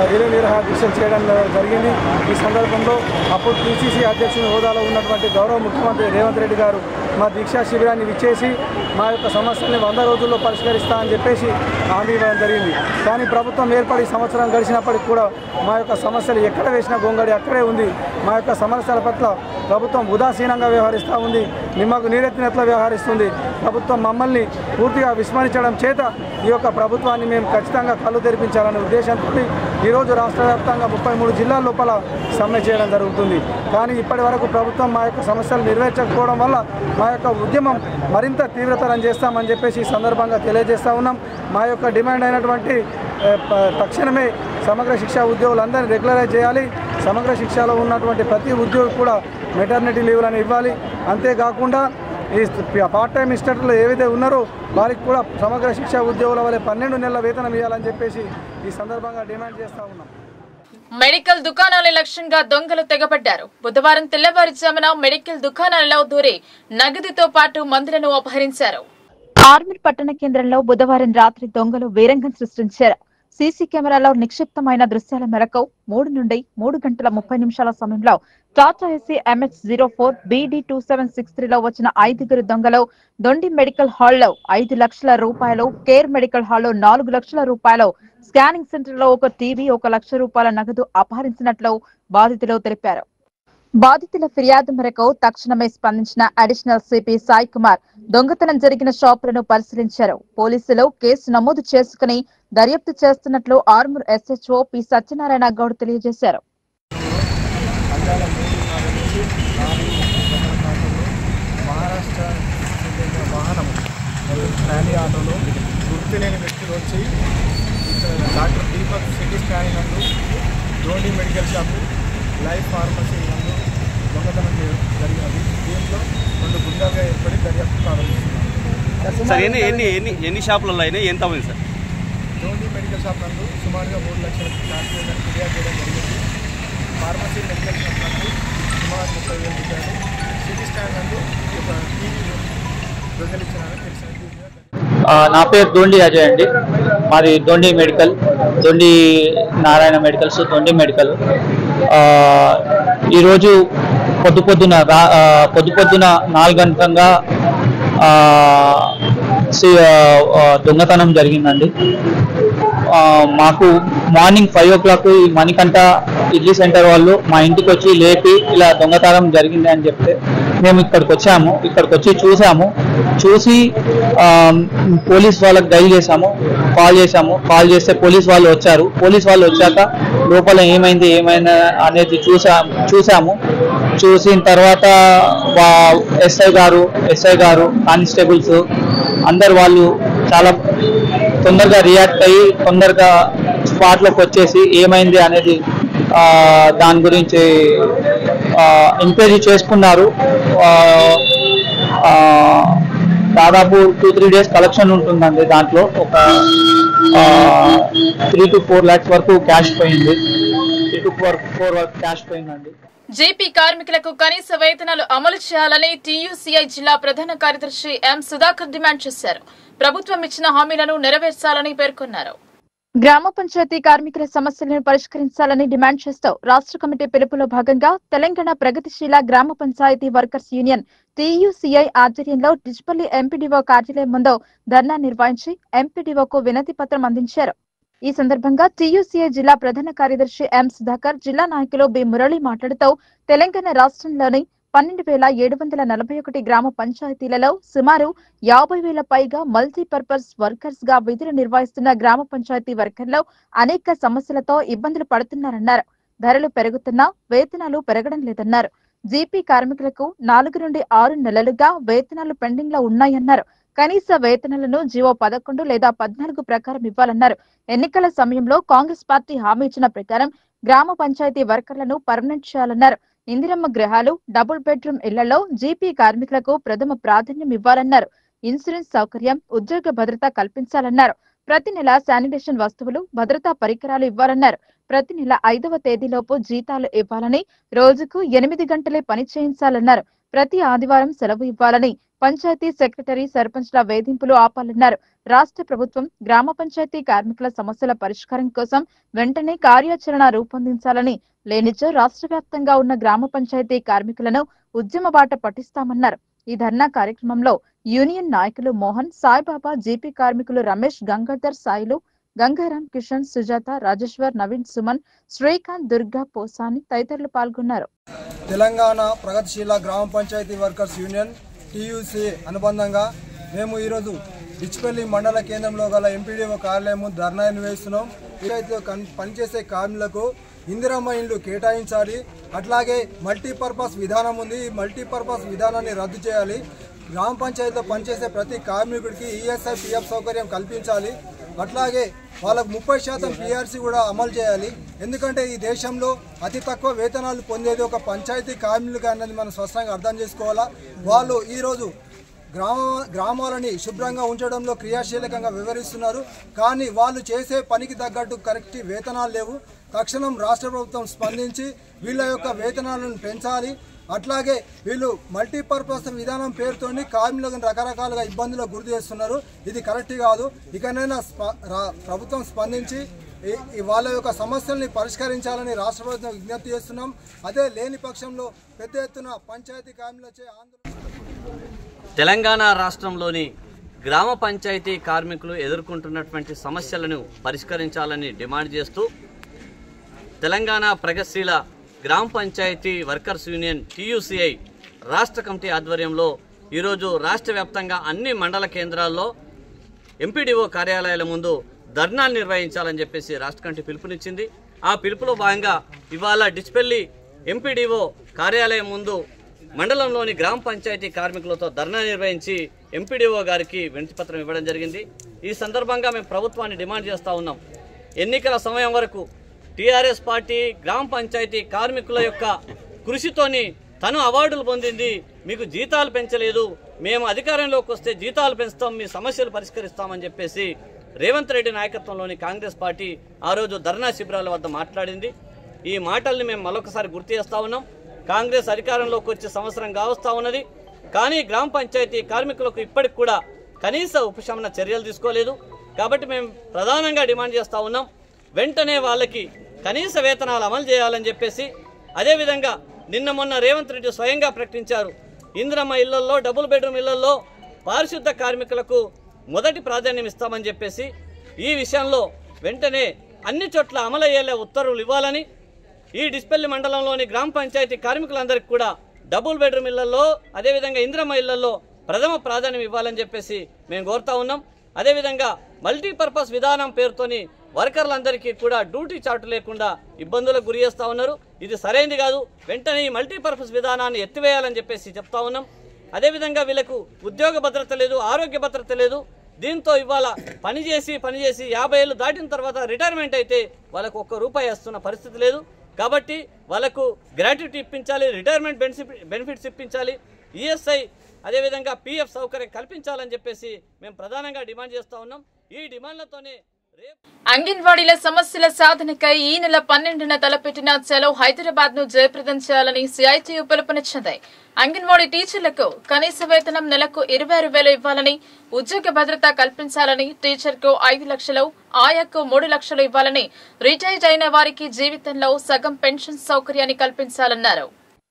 రిలే నిరాహార దీక్షలు చేయడం జరిగింది. ఈ సందర్భంలో అప్పుడు పిసిసి అధ్యక్షుని హోదాలో ఉన్నటువంటి గౌరవ ముఖ్యమంత్రి రేవంత్ రెడ్డి గారు మా దీక్షా శిబిరాన్ని విచ్చేసి మా యొక్క సమస్యల్ని 100 రోజుల్లో పరిష్కరిస్తా అని చెప్పేసి హామీ ఇవ్వడం జరిగింది. కానీ ప్రభుత్వం ఏర్పడి సంవత్సరం గడిచినప్పటికీ కూడా మా యొక్క సమస్యలు ఎక్కడ వేసిన గొంగడి అక్కడే ఉంది. మా యొక్క సమస్యల పట్ల ప్రభుత్వం ఉదాసీనంగా వ్యవహరిస్తూ ఉంది, నిమ్మకు నీరెత్తినట్లు వ్యవహరిస్తుంది. ప్రభుత్వం మమ్మల్ని పూర్తిగా విస్మరించడం చేత ఈ యొక్క ప్రభుత్వాన్ని మేము ఖచ్చితంగా కళ్ళు తెరిపించాలనే ఉద్దేశంతో ఈరోజు రాష్ట్ర వ్యాప్తంగా 33 జిల్లాల లోపల సమ్మె చేయడం జరుగుతుంది. కానీ ఇప్పటి వరకు ప్రభుత్వం మా యొక్క సమస్యలు నెరవేర్చకపోవడం వల్ల మా యొక్క ఉద్యమం మరింత తీవ్రతరం చేస్తామని చెప్పేసి ఈ సందర్భంగా తెలియజేస్తూ ఉన్నాం. మా యొక్క డిమాండ్ అయినటువంటి తక్షణమే సమగ్ర శిక్ష ఉద్యోగులందరినీ రెగ్యులరైజ్ చేయాలి. సమగ్ర శిక్షలో ఉన్నటువంటి ప్రతి ఉద్యోగి కూడా మెటర్నిటీ లీవ్లను ఇవ్వాలి. అంతేకాకుండా ఈ పార్ట్ టైం ఇన్స్టిట్యూట్లో ఏవైతే ఉన్నారో వారికి కూడా సమగ్ర శిక్ష ఉద్యోగుల వల్ల 12 నెలల వేతనం ఇవ్వాలని చెప్పేసి ఈ సందర్భంగా డిమాండ్ చేస్తూ ఉన్నాం. మెడికల్ దుకాణాల లక్ష్యంగా దొంగలు తెగబడ్డారు. బుధవారం తెల్లవారుజామున మెడికల్ దుకాణాలలో దూరి నగదుతో పాటు మందులను అపహరించారు. ఆర్మూర్ పట్టణ కేంద్రంలో బుధవారం రాత్రి దొంగలు వీరంగం సృష్టించారు. సీసీ కెమెరాలో నిక్షిప్తమైన దృశ్యాల మేరకు 3 నుండి 3 గంటల 30 నిమిషాల సమయంలో టాటా ఏసీ MH04 BD2763లో వచ్చిన 5 దొంగలు దొండి మెడికల్ హాల్లో 5 లక్షల రూపాయలు, కేర్ మెడికల్ హాల్లో 4 లక్షల రూపాయలు, స్కానింగ్ సెంటర్ లో 1 టీవీ, 1 లక్ష రూపాయల నగదు అపహరించినట్లు బాధితులు తెలిపారు. బాధితుల ఫిర్యాదు మేరకు తక్షణమే స్పందించిన అడిషనల్ సిపి సాయి కుమార్ దొంగతనం జరిగిన షాపులను పరిశీలించారు. పోలీసులు కేసు నమోదు చేసుకుని దర్యాప్తు చేస్తున్నట్లు ఆర్మూర్ SHO పి సత్యనారాయణ గౌడ్ తెలియజేశారు. మహారాష్ట్ర వాహనం ర్యాలీ ఆటోలో గుర్తు లేని వ్యక్తులు వచ్చి డాక్టర్ దీపక్ సిటీ స్కానింగ్ నందు డోండి మెడికల్ షాపు లైఫ్ ఫార్మసీ నందు దొంగతనం జరిగినది. దీంట్లో 2 గుండాలుగా ఏర్పడి దర్యాప్తు ప్రారంభిస్తున్నారు. సార్ ఎన్ని షాపులలో అయినా ఎంత ఉంది సార్? డోండి మెడికల్ షాప్ నందు సుమారుగా 3 లక్షల క్యాష్ ఫిర్యాదు చేయడం జరిగింది. ఫార్మసీ మెడికల్ షాప్ నందు సుమారు 30,000 రూపాయలు, సిటీ స్కాన్ నందు ఒక టీవీ దొంగలించారని తెలిసింది. నా పేరు దొండి అజయ్ అండి. మాది దొండి మెడికల్, దొండి నారాయణ మెడికల్స్, దొండి మెడికల్. ఈరోజు పొద్దున 4 గంటలుగా దొంగతనం జరిగిందండి. మాకు మార్నింగ్ 5 o'clock ఈ మణికంఠ ఇడ్లీ సెంటర్ వాళ్ళు మా ఇంటికి వచ్చి లేపి ఇలా దొంగతనం జరిగింది అని చెప్తే మేము ఇక్కడికి వచ్చాము. ఇక్కడికి వచ్చి చూసి పోలీస్ వాళ్ళకి డైల్ చేశాము, కాల్ చేస్తే పోలీస్ వాళ్ళు వచ్చారు. పోలీస్ వాళ్ళు వచ్చాక లోపల ఏమైనా అనేది చూసాము. చూసిన తర్వాత ఎస్ఐ గారు కానిస్టేబుల్స్ అందరు వాళ్ళు చాలా తొందరగా రియాక్ట్ అయ్యి తొందరగా స్పాట్లోకి వచ్చేసి ఏమైంది అనేది దాని గురించి ఎంక్వైరీ చేసుకున్నారు. దాదాపు 2-3 days కలెక్షన్ ఉంటుందండి. దాంట్లో ఒక 3 to 4 lakhs వరకు క్యాష్ పోయింది. 3 to 4 వరకు క్యాష్ పోయిందండి. జేపీ కార్మికులకు కనీస వేతనాలు అమలు చేయాలని TUCI జిల్లా ప్రధాన కార్యదర్శి ఎం సుధాకర్ డిమాండ్ చేశారు. ప్రభుత్వం ఇచ్చిన హామీలను నెరవేర్చాలని పేర్కొన్నారు. గ్రామ పంచాయతీ కార్మికుల సమస్యలను పరిష్కరించాలని డిమాండ్ చేస్తూ రాష్ట్ర కమిటీ పిలుపులో భాగంగా తెలంగాణ ప్రగతిశీల గ్రామ పంచాయతీ వర్కర్స్ యూనియన్ TUCI ఆధ్వర్యంలో డిచ్పల్లి ఎంపీడీఓ కార్యాలయం ముందు ధర్నా నిర్వహించి ఎంపీడీఓకు వినతి పత్రం అందించారు. ఈ సందర్భంగా TUCI జిల్లా ప్రధాన కార్యదర్శి ఎం సుధాకర్, జిల్లా నాయకులు బి మురళి మాట్లాడుతూ తెలంగాణ రాష్ట్రంలోని 12,741 గ్రామ పంచాయతీలలో సుమారు 50,000 పైగా మల్టీపర్పస్ వర్కర్స్ గా విధులు నిర్వహిస్తున్న గ్రామ పంచాయతీ వర్కర్లు అనేక సమస్యలతో ఇబ్బందులు పడుతున్నారన్నారు. ధరలు పెరుగుతున్నా వేతనాలు పెరగడం లేదన్నారు. జీపీ కార్మికులకు 4 నుండి 6 నెలలుగా వేతనాలు పెండింగ్ లో ఉన్నాయన్నారు. కనీస వేతనాలను జీవో 11 లేదా 14 ప్రకారం ఇవ్వాలన్నారు. ఎన్నికల సమయంలో కాంగ్రెస్ పార్టీ హామీ ఇచ్చిన ప్రకారం గ్రామ పంచాయతీ వర్కర్లను పర్మనెంట్ చేయాలన్నారు. ఇందిరమ్మ గృహాలు, డబుల్ బెడ్రూమ్ ఇళ్లలో జీపీ కార్మికులకు ప్రథమ ప్రాధాన్యం ఇవ్వాలన్నారు. ఇన్సూరెన్స్ సౌకర్యం, ఉద్యోగ భద్రత కల్పించాలన్నారు. ప్రతి నెల శానిటేషన్ వస్తువులు, భద్రతా పరికరాలు ఇవ్వాలన్నారు. ప్రతి నెల 5వ తేదీలోపు జీతాలు ఇవ్వాలని, రోజుకు 8 గంటలే పని చేయించాలన్నారు. ప్రతి ఆదివారం సెలవు ఇవ్వాలని, పంచాయతీ సెక్రటరీ, సర్పంచ్ల వేధింపులు ఆపాలన్నారు. రాష్ట్ర ప్రభుత్వం గ్రామ పంచాయతీ కార్మికుల సమస్యల పరిష్కారం కోసం వెంటనే కార్యాచరణ రూపొందించాలని, లేనిచో రాష్ట్ర వ్యాప్తంగా ఉన్న గ్రామ పంచాయతీ కార్మికులను ఉద్యమ బాట పట్టిస్తామన్నారు. ఈ ధర్నా కార్యక్రమంలో యూనియన్ నాయకులు మోహన్, సాయిబాబా, జీపీ కార్మికులు రమేష్, గంగాధర్, సాయిలు, గంగారాం, కిషన్, సుజాత, రాజేశ్వర్, నవీన్, సుమన్, శ్రీకాంత్, దుర్గా, పోసాని తదితరులు పాల్గొన్నారు. తెలంగాణ ప్రగతిశీల గ్రామ పంచాయతీ వర్కర్స్ యూనియన్ TUCI అనుబంధంగా మేము ఈరోజు డిచ్పల్లి మండల కేంద్రంలో గల ఎంపీడీఓ కార్యాలయం ధర్నా నిర్వహిస్తున్నాం. పంచాయతీలో పనిచేసే కార్మికులకు ఇందిరమ్మ ఇండ్లు కేటాయించాలి. అట్లాగే మల్టీపర్పస్ విధానం ఉంది. ఈ మల్టీపర్పస్ విధానాన్ని రద్దు చేయాలి. గ్రామ పంచాయతీలో పనిచేసే ప్రతి కార్మికుడికి ESI, PF సౌకర్యం కల్పించాలి. అట్లాగే వాళ్ళకు 30% PRC కూడా అమలు చేయాలి. ఎందుకంటే ఈ దేశంలో అతి తక్కువ వేతనాలు పొందేది ఒక పంచాయతీ కార్మికులు అన్నది మనం స్పష్టంగా అర్థం చేసుకోవాలా. వాళ్ళు ఈరోజు గ్రామాలని శుభ్రంగా ఉంచడంలో క్రియాశీలకంగా వివరిస్తున్నారు. కానీ వాళ్ళు చేసే పనికి తగ్గట్టు కరెక్ట్ వేతనాలు లేవు. తక్షణం రాష్ట్ర ప్రభుత్వం స్పందించి వీళ్ళ యొక్క వేతనాలను పెంచాలి. అట్లాగే వీళ్ళు మల్టీపర్పస్ విధానం పేరుతోని కార్మికులను రకరకాలుగా ఇబ్బందులకు గురి చేస్తున్నారు. ఇది కరెక్ట్ కాదు. ఇకనైనా ప్రభుత్వం స్పందించి వాళ్ళ యొక్క సమస్యల్ని పరిష్కరించాలని రాష్ట్ర ప్రభుత్వం విజ్ఞప్తి చేస్తున్నాం. అదే లేని పక్షంలో పెద్ద ఎత్తున పంచాయతీ కార్మికులచే ఆందోళన. తెలంగాణ రాష్ట్రంలోని గ్రామ పంచాయతీ కార్మికులు ఎదుర్కొంటున్నటువంటి సమస్యలను పరిష్కరించాలని డిమాండ్ చేస్తూ తెలంగాణ ప్రగతిశీల గ్రామ పంచాయతీ వర్కర్స్ యూనియన్ TUCI రాష్ట్ర కమిటీ ఆధ్వర్యంలో ఈరోజు రాష్ట్ర వ్యాప్తంగా అన్ని మండల కేంద్రాల్లో MPDO కార్యాలయాల ముందు ధర్నాలు నిర్వహించాలని చెప్పేసి రాష్ట్ర కమిటీ పిలుపునిచ్చింది. ఆ పిలుపులో భాగంగా ఇవాళ డిచ్పల్లి MPDO కార్యాలయం ముందు మండలంలోని గ్రామ పంచాయతీ కార్మికులతో ధర్నా నిర్వహించి MPDO గారికి వినతిపత్రం ఇవ్వడం జరిగింది. ఈ సందర్భంగా మేము ప్రభుత్వాన్ని డిమాండ్ చేస్తూ ఉన్నాం. ఎన్నికల సమయం వరకు TRS పార్టీ గ్రామ పంచాయతీ కార్మికుల యొక్క కృషితోని తను అవార్డులు పొందింది. మీకు జీతాలు పెంచలేదు, మేము అధికారంలోకి వస్తే జీతాలు పెంచుతాం, మీ సమస్యలు పరిష్కరిస్తామని చెప్పేసి రేవంత్ రెడ్డి నాయకత్వంలోని కాంగ్రెస్ పార్టీ ఆ రోజు ధర్నా శిబిరాల వద్ద మాట్లాడింది. ఈ మాటల్ని మేము మరొకసారి గుర్తు చేస్తూ ఉన్నాం. కాంగ్రెస్ అధికారంలోకి వచ్చే సంవత్సరం కావస్తా ఉన్నది, కానీ గ్రామ పంచాయతీ కార్మికులకు ఇప్పటికి కూడా కనీస ఉపశమన చర్యలు తీసుకోలేదు. కాబట్టి మేము ప్రధానంగా డిమాండ్ చేస్తూ ఉన్నాం, వెంటనే వాళ్ళకి కనీస వేతనాలు అమలు చేయాలని చెప్పేసి. అదేవిధంగా నిన్న మొన్న రేవంత్ రెడ్డి స్వయంగా ప్రకటించారు, ఇందిరమ్మ ఇళ్లలో, డబుల్ బెడ్రూమ్ ఇళ్లలో పారిశుద్ధ కార్మికులకు మొదటి ప్రాధాన్యం ఇస్తామని చెప్పేసి ఈ విషయంలో వెంటనే అన్ని చోట్ల అమలయ్యేలా ఉత్తర్వులు ఇవ్వాలని, ఈ డిస్పల్లి మండలంలోని గ్రామ పంచాయతీ కార్మికులందరికీ కూడా డబుల్ బెడ్రూమ్ ఇళ్లలో అదేవిధంగా ఇందిరమ్మ ఇళ్లలో ప్రథమ ప్రాధాన్యం ఇవ్వాలని చెప్పేసి మేము కోరుతా ఉన్నాం. అదేవిధంగా మల్టీపర్పస్ విధానం పేరుతోని వర్కర్లందరికీ కూడా డ్యూటీ చార్టు లేకుండా ఇబ్బందులకు గురి చేస్తూ ఉన్నారు. ఇది సరైనది కాదు. వెంటనే ఈ మల్టీపర్పస్ విధానాన్ని ఎత్తివేయాలని చెప్పేసి చెప్తా ఉన్నాం. అదేవిధంగా వీళ్ళకు ఉద్యోగ భద్రత లేదు, ఆరోగ్య భద్రత లేదు. దీంతో ఇవాళ పనిచేసి 50 ఏళ్ళు దాటిన తర్వాత రిటైర్మెంట్ అయితే వాళ్ళకు ₹1 వస్తున్న పరిస్థితి లేదు. కాబట్టి వాళ్ళకు గ్రాట్యుటీ ఇప్పించాలి, రిటైర్మెంట్ బెనిఫిట్స్ ఇప్పించాలి, ESI అదేవిధంగా PF సౌకర్యం కల్పించాలని చెప్పేసి మేము ప్రధానంగా డిమాండ్ చేస్తూ ఉన్నాం. ఈ డిమాండ్లతోనే అంగన్వాడీల సమస్యల సాధనకై ఈ నెల 12న తలపెట్టిన చలో హైదరాబాద్ ను జయప్రదం చేయాలని CITU పిలుపునిచ్చింది. అంగన్వాడీ టీచర్లకు కనీస వేతనం నెలకు 26,000 ఇవ్వాలని, ఉద్యోగ భద్రత కల్పించాలని, టీచర్కు 5 లక్షలు, ఆయాకు 3 లక్షలు ఇవ్వాలని, రిటైర్డ్ అయిన వారికి జీవితంలో సగం పెన్షన్ సౌకర్యాన్ని కల్పించాలన్నారు.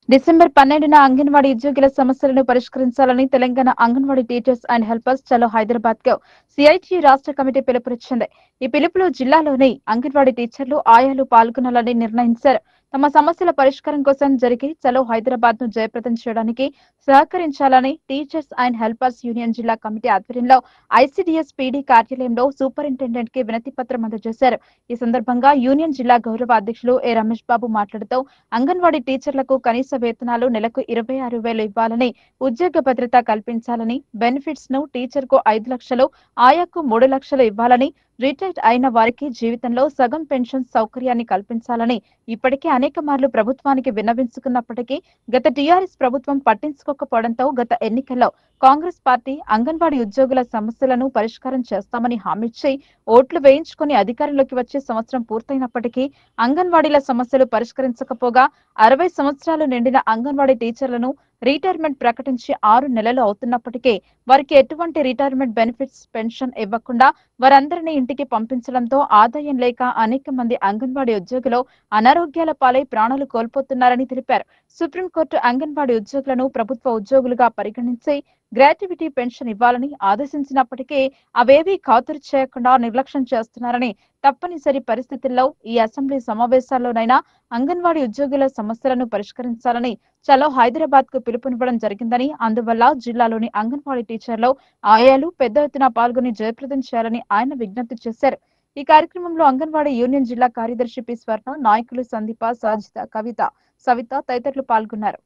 డిసెంబర్ 12న అంగన్వాడీ ఉద్యోగుల సమస్యలను పరిష్కరించాలని Telangana anganwadi teachers and helpers చలో హైదరాబాద్ కు CITU రాష్ట్ర కమిటీ పిలుపునిచ్చింది. ఈ పిలుపులో జిల్లాలోని అంగన్వాడీ టీచర్లు, ఆయాలు పాల్గొనాలని నిర్ణయించారు. తమ సమస్యల పరిష్కారం కోసం జరిగి చలో హైదరాబాద్ ను జయప్రదం చేయడానికి సహకరించాలని టీచర్స్ అండ్ హెల్పర్స్ యూనియన్ జిల్లా కమిటీ ఆధ్వర్యంలో ICDS PD కార్యాలయంలో సూపరింటెండెంట్ కి వినతి పత్రం అందజేశారు. ఈ సందర్భంగా యూనియన్ జిల్లా గౌరవ అధ్యక్షులు A. రమేష్ బాబు మాట్లాడుతూ అంగన్వాడీ టీచర్లకు కనీస వేతనాలు నెలకు 26,000 ఇవ్వాలని, ఉద్యోగ భద్రత కల్పించాలని, బెనిఫిట్స్ ను టీచర్ కు 5 లక్షలు, ఆయాకు 3 లక్షలు ఇవ్వాలని, రిటైర్డ్ అయిన వారికి జీవితంలో సగం పెన్షన్ సౌకర్యాన్ని కల్పించాలని ఇప్పటికే అనేక మార్లు ప్రభుత్వానికి విన్నవించుకున్నప్పటికీ గత TRS ప్రభుత్వం పట్టించుకోకపోవడంతో గత ఎన్నికల్లో కాంగ్రెస్ పార్టీ అంగన్వాడీ ఉద్యోగుల సమస్యలను పరిష్కారం చేస్తామని హామీ ఇచ్చి ఓట్లు వేయించుకుని అధికారంలోకి వచ్చే సంవత్సరం పూర్తయినప్పటికీ అంగన్వాడీల సమస్యలు పరిష్కరించకపోగా 60 సంవత్సరాలు నిండిన అంగన్వాడీ టీచర్లను రిటైర్మెంట్ ప్రకటించి 6 నెలలు అవుతున్నప్పటికీ వారికి ఎటువంటి రిటైర్మెంట్ బెనిఫిట్స్, పెన్షన్ ఇవ్వకుండా వారందరినీ ఇంటికి పంపించడంతో ఆదాయం లేక అనేక మంది అంగన్వాడీ ఉద్యోగులు అనారోగ్యాల పాలై ప్రాణాలు కోల్పోతున్నారని తెలిపారు. సుప్రీంకోర్టు అంగన్వాడీ ఉద్యోగులను ప్రభుత్వ ఉద్యోగులుగా పరిగణించి గ్రాట్యుటీ పెన్షన్ ఇవ్వాలని ఆదేశించినప్పటికీ అవేవీ ఖాతరు చేయకుండా నిర్లక్ష్యం చేస్తున్నారని, తప్పనిసరి పరిస్థితుల్లో ఈ అసెంబ్లీ సమావేశాల్లోనైనా అంగన్వాడీ ఉద్యోగుల సమస్యలను పరిష్కరించాలని చలో హైదరాబాద్ కు పిలుపునివ్వడం జరిగిందని, అందువల్ల జిల్లాలోని అంగన్వాడీ టీచర్లు, ఆయాలు పెద్ద ఎత్తున పాల్గొని జయప్రదం చేయాలని ఆయన విజ్ఞప్తి చేశారు. ఈ కార్యక్రమంలో అంగన్వాడీ యూనియన్ జిల్లా కార్యదర్శి పి. స్వర్ణ, నాయకులు సందీప, సాజిత, కవిత, సవిత తదితరులు పాల్గొన్నారు.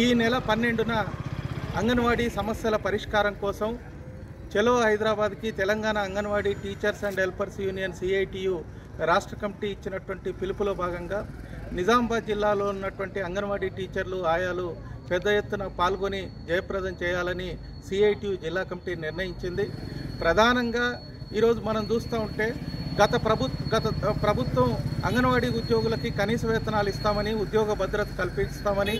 ఈ నెల 12న అంగన్వాడీ సమస్యల పరిష్కారం కోసం చలో హైదరాబాద్కి Telangana anganwadi teachers and helpers union CITU రాష్ట్ర కమిటీ ఇచ్చినటువంటి పిలుపులో భాగంగా నిజామాబాద్ జిల్లాలో ఉన్నటువంటి అంగన్వాడీ టీచర్లు, ఆయాలు పెద్ద ఎత్తున పాల్గొని జయప్రదం చేయాలని సిఐటియు జిల్లా కమిటీ నిర్ణయించింది. ప్రధానంగా ఈరోజు మనం చూస్తూ ఉంటే గత ప్రభుత్వం అంగన్వాడీ ఉద్యోగులకి కనీస వేతనాలు ఇస్తామని, ఉద్యోగ భద్రత కల్పిస్తామని,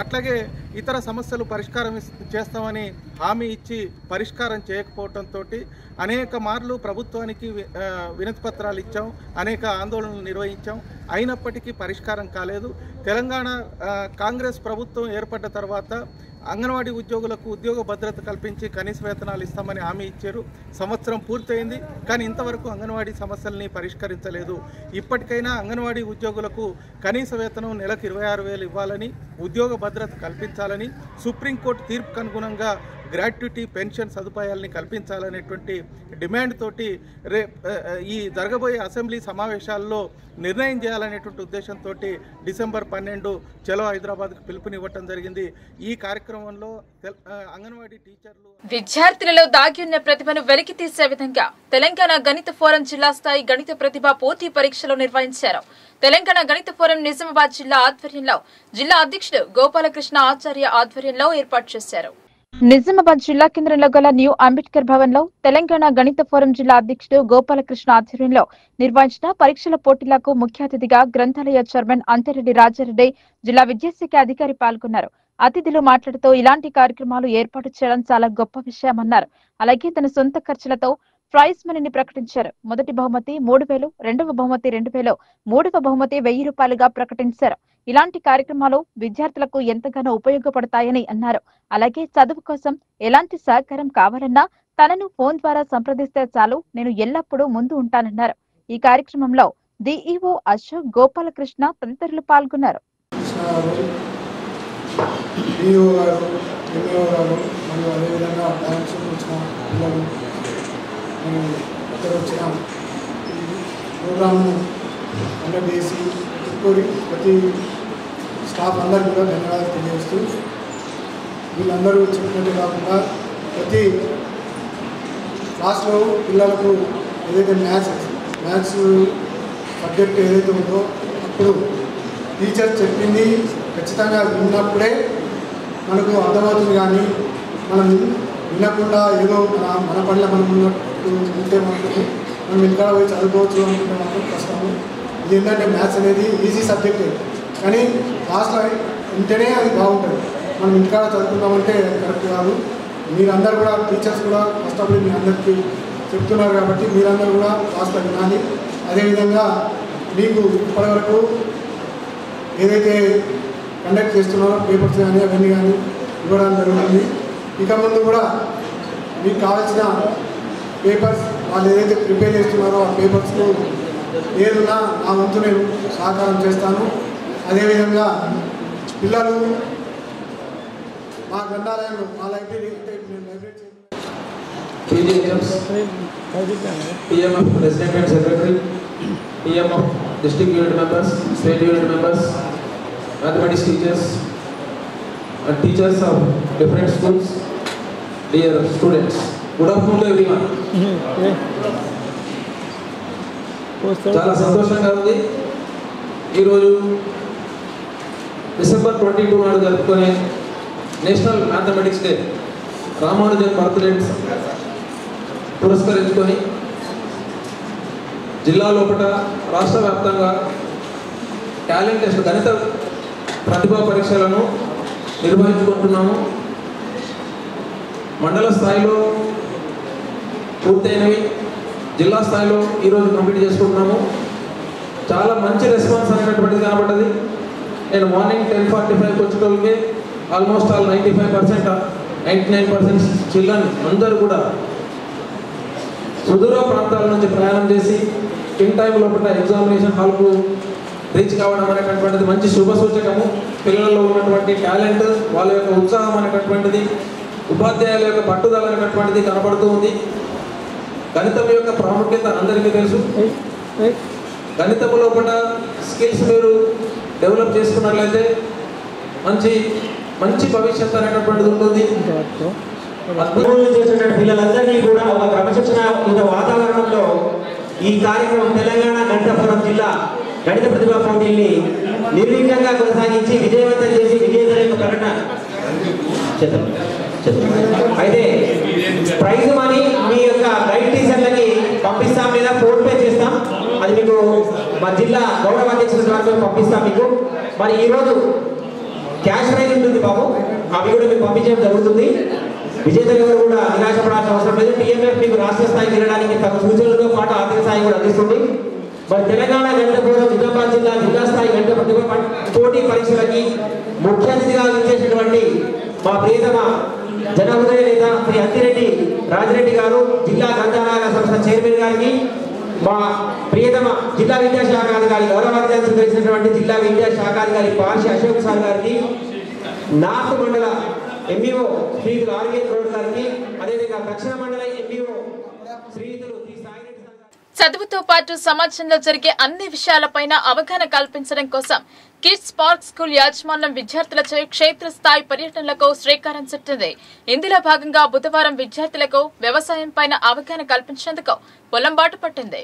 అట్లాగే ఇతర సమస్యలు పరిష్కారం చేస్తామని హామీ ఇచ్చి పరిష్కారం చేయకపోవడంతో అనేక మార్లు ప్రభుత్వానికి వినతి పత్రాలు ఇచ్చాం, అనేక ఆందోళనలు నిర్వహించాం. అయినప్పటికీ పరిష్కారం కాలేదు. తెలంగాణ కాంగ్రెస్ ప్రభుత్వం ఏర్పడ్డ తర్వాత అంగన్వాడీ ఉద్యోగులకు ఉద్యోగ భద్రత కల్పించి కనీస వేతనాలు ఇస్తామని హామీ ఇచ్చారు. సంవత్సరం పూర్తయింది, కానీ ఇంతవరకు అంగన్వాడీ సమస్యల్ని పరిష్కరించలేదు. ఇప్పటికైనా అంగన్వాడీ ఉద్యోగులకు కనీస వేతనం నెలకు 26,000 ఇవ్వాలని, ఉద్యోగ భద్రత కల్పించాలని, సుప్రీంకోర్టు తీర్పుకు అనుగుణంగా గ్రాట్యుటీ పెన్షన్ సదుపాయాలని కల్పించాలనేటువంటి డిమాండ్ తోటి ఈ జరగబోయే అసెంబ్లీ సమావేశాల్లో నిర్ణయం చేయాలనేటువంటి ఉద్దేశంతో డిసెంబర్ 12 చలో హైదరాబాద్కు పిలుపునివ్వటం జరిగింది. ఈ కార్యక్రమంలో అంగన్వాడీ టీచర్లు, విద్యార్థులలో దాగి ఉన్న ప్రతిభను వెలికి తీసే విధంగా తెలంగాణ గణిత ఫోరం జిల్లా స్థాయి గణిత ప్రతిభ పోటీ పరీక్షలు నిర్వహించారు. తెలంగాణ గణిత ఫోరం నిజామాబాద్ జిల్లా ఆధ్వర్యంలో జిల్లా అధ్యక్షుడు గోపాలకృష్ణ ఆచార్య ఆధ్వర్యంలో ఏర్పాటు చేశారు. నిజామాబాద్ జిల్లా కేంద్రంలో గల న్యూ అంబేద్కర్ భవన్ లో తెలంగాణ గణిత ఫోరం జిల్లా అధ్యక్షుడు గోపాలకృష్ణ ఆధ్వర్యంలో నిర్వహించిన పరీక్షల పోటీలకు ముఖ్య అతిథిగా గ్రంథాలయ చైర్మన్ అంతరెడ్డి రాజారెడ్డి, జిల్లా విద్యాశాఖ అధికారి పాల్గొన్నారు. అతిథులు మాట్లాడుతూ ఇలాంటి కార్యక్రమాలు ఏర్పాటు చేయడం చాలా గొప్ప విషయమన్నారు. అలాగే తన సొంత ఖర్చులతో ప్రైజ్ మనీని ప్రకటించారు. మొదటి బహుమతి 3,000, రెండవ బహుమతి 2,000, మూడవ బహుమతి 1,000 రూపాయలుగా ప్రకటించారు. ఇలాంటి కార్యక్రమాలు విద్యార్థులకు ఎంతగానో ఉపయోగపడతాయని అన్నారు. అలాగే చదువు కోసం ఎలాంటి సహకారం కావాలన్నా తనను ఫోన్ ద్వారా సంప్రదిస్తే చాలు, నేను ఎల్లప్పుడూ ముందు ఉంటానన్నారు. ఈ కార్యక్రమంలో డిఈఓ అశోక్, గోపాలకృష్ణ తదితరులు పాల్గొన్నారు. ప్రతి స్టాఫ్ అందరికీ కూడా ధన్యవాదాలు తెలియజేస్తూ, వీళ్ళందరూ చెప్పినట్టు కాకుండా ప్రతి క్లాస్లో పిల్లలకు ఏదైతే మ్యాథ్స్ సబ్జెక్ట్ ఏదైతే ఉందో అప్పుడు టీచర్ చెప్పింది ఖచ్చితంగా విన్నప్పుడే మనకు అర్థమవుతుంది. కానీ మనం వినకుండా ఏదో మన పనిలో మనం ఉన్నట్టు ఉంటే మనకు మనం ఇంకా పోయి చదువుకోవచ్చు అనుకుంటే మాత్రం కష్టము. ఇది ఏంటంటే మ్యాథ్స్ అనేది ఈజీ సబ్జెక్టే, కానీ క్లాస్లో ఉంటేనే అది బాగుంటుంది. మనం ఇంటికాడ చదువుకుందామంటే కరెక్ట్ కాదు. మీరందరూ కూడా టీచర్స్ కూడా కష్టపడి మీ అందరికీ చెప్తున్నారు కాబట్టి మీరందరూ కూడా క్లాస్లో వినాలి. అదేవిధంగా మీకు ఇప్పటివరకు ఏదైతే కండక్ట్ చేస్తున్నారో పేపర్స్ కానీ అవన్నీ కానీ ఇవ్వడం జరుగుతుంది. ఇక ముందు కూడా మీకు కావాల్సిన పేపర్స్ వాళ్ళు ఏదైతే ప్రిపేర్ చేస్తున్నారో ఆ పేపర్స్కు ఏదున్నా నా వంతు నేను సహకారం చేస్తాను. అదేవిధంగా పిల్లలు మా గ్రంథాలయంలో మా library PMF President and Secretary, PMF District Unit Members, State Unit Members, Mathematics teachers and teachers of different schools, dear students, good afternoon to everyone. చాలా సంతోషంగా ఉంది. ఈరోజు December 22 నాడు జరుపుకునే national mathematics day, Ramanujan birthday పురస్కరించుకొని జిల్లా లోపల రాష్ట్ర వ్యాప్తంగా టాలెంట్ టెస్ట్ గణిత ప్రతిభా పరీక్షలను నిర్వహించుకుంటున్నాము. మండల స్థాయిలో పూర్తయినవి, జిల్లా స్థాయిలో ఈరోజు కంప్లీట్ చేసుకుంటున్నాము. చాలా మంచి రెస్పాన్స్ అనేటటువంటిది కనబడ్డది. నేను మార్నింగ్ 10:45 వచ్చేటోళ్ళకి ఆల్మోస్ట్ ఆల్ 95%, 99% చిల్డ్రన్ అందరూ కూడా సుదూర ప్రాంతాల నుంచి ప్రయాణం చేసి ఇన్ టైం లోపల ఎగ్జామినేషన్ హాల్కు రీచ్ కావడం అనేటటువంటిది మంచి శుభ సూచకము. పిల్లల్లో ఉన్నటువంటి టాలెంట్, వాళ్ళ యొక్క ఉత్సాహం అనేటటువంటిది, ఉపాధ్యాయుల యొక్క పట్టుదల అనేటటువంటిది కనబడుతూ ఉంది. గణితం యొక్క ప్రాముఖ్యత అందరికీ తెలుసు. గణితం లోపల స్కిల్స్ మీరు డెవలప్ చేసుకున్నట్లయితే మంచి భవిష్యత్తు అనేటటువంటిది ఉంటుంది. చేసిన పిల్లలందరినీ కూడా ఒక క్రమశిక్షణ వాతావరణంలో ఈ కార్యక్రమం తెలంగాణ గణిత ఫోరం జిల్లా గణిత ప్రతిభా పోటీల్ని నిర్విఘ్నంగా కొనసాగించి విజయవంతం చేసి విజేతల యొక్క ప్రకటన అయితే ప్రైజ్ మనీ మీ యొక్క గైడ్ టీచర్లకి పంపిస్తాం లేదా ఫోన్ పే చేస్తాం. అది మీకు మా జిల్లా గౌరవ అధ్యక్షుల ద్వారా పంపిస్తాం మీకు. మరి ఈరోజు క్యాష్ ప్రైజ్ ఉంటుంది బాబు, అవి కూడా మీకు పంపించడం జరుగుతుంది. విజేతలు ఎవరు కూడా నిరాశపడాల్సిన అవసరం లేదు. టీఎంఎఫ్ మీకు రాష్ట్ర స్థాయికి వెళ్ళడానికి తమ సూచనలతో పాటు ఆర్థిక సాయం కూడా అందిస్తుంది. మరి తెలంగాణ గణిత పూర్వం నిజామాబాద్ జిల్లా స్థాయి గణిత ప్రతిభ పోటీ పరీక్షలకి ముఖ్య అతిథిగా విచ్చేసినటువంటి మా ప్రియతమ జనహృదయ నేత శ్రీ అత్తిరెడ్డి రాజిరెడ్డి గారు, జిల్లా గ్రంథాలయాల సంస్థ చైర్మన్ గారికి, మా ప్రియతమ జిల్లా విద్యాశాఖాధికారి గౌరవాధికారి స్వీకరించినటువంటి జిల్లా విద్యాశాఖాధికారి పార్షి అశోక్ సార్ గారికి, నార్త్ మండల ఎంఈఓ శ్రీయులు ఆర్కే గౌడ్ గారికి, అదేవిధంగా దక్షిణ మండల ఎంఈఓ శ్రీయులు శ్రీ సాయిరెడ్డి. చదువుతో పాటు సమాజంలో జరిగే అన్ని విషయాలపైన అవగాహన కల్పించడం కోసం కిడ్స్ పార్క్ స్కూల్ యాజమాన్యం విద్యార్థులచే క్షేత్రస్థాయి పర్యటనలకు శ్రీకారం చుట్టింది. ఇందులో భాగంగా బుధవారం విద్యార్థులకు వ్యవసాయం పైన అవగాహన కల్పించేందుకు పొలం బాట పట్టింది.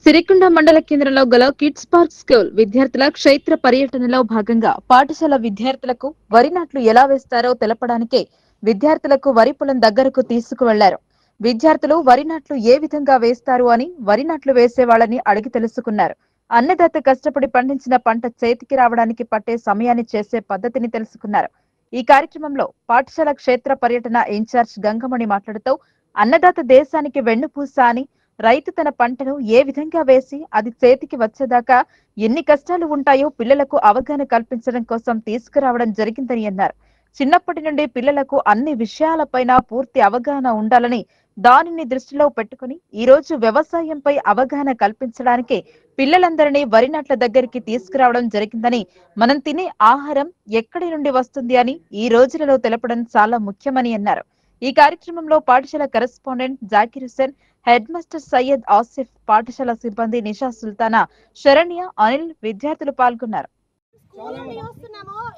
సిరికొండ మండల కేంద్రంలో గల కిడ్స్ పార్క్ స్కూల్ విద్యార్థుల క్షేత్ర పర్యటనలో భాగంగా పాఠశాల విద్యార్థులకు వరి నాట్లు ఎలా వేస్తారో తెలపడానికే విద్యార్థులకు వరి పొలం దగ్గరకు తీసుకువెళ్లారు. విద్యార్థులు వరి నాట్లు ఏ విధంగా వేస్తారు అని వరి నాట్లు వేసే వాళ్ళని అడిగి తెలుసుకున్నారు. అన్నదాత కష్టపడి పండించిన పంట చేతికి రావడానికి పట్టే సమయాన్ని చేసే పద్ధతిని తెలుసుకున్నారు. ఈ కార్యక్రమంలో పాఠశాల క్షేత్ర పర్యటన ఇన్ఛార్జ్ గంగమణి మాట్లాడుతూ అన్నదాత దేశానికి వెన్నుపూస అని, రైతు తన పంటను ఏ విధంగా వేసి అది చేతికి వచ్చేదాకా ఎన్ని కష్టాలు ఉంటాయో పిల్లలకు అవగాహన కల్పించడం కోసం తీసుకురావడం జరిగిందని అన్నారు. చిన్నప్పటి నుండి పిల్లలకు అన్ని విషయాలపైన పూర్తి అవగాహన ఉండాలని, దానిని దృష్టిలో పెట్టుకుని ఈ రోజు వ్యవసాయంపై అవగాహన కల్పించడానికి పిల్లలందరినీ వరి నాట్ల దగ్గరికి తీసుకురావడం జరిగిందని, మనం తినే ఆహారం ఎక్కడి నుండి వస్తుంది అని ఈ రోజులలో తెలపడం చాలా ముఖ్యమని అన్నారు. ఈ కార్యక్రమంలో పాఠశాల correspondent Zakir Hussain, head master Syed Asif, పాఠశాల సిబ్బంది నిషా సుల్తానా, శరణ్య, అనిల్, విద్యార్థులు పాల్గొన్నారు.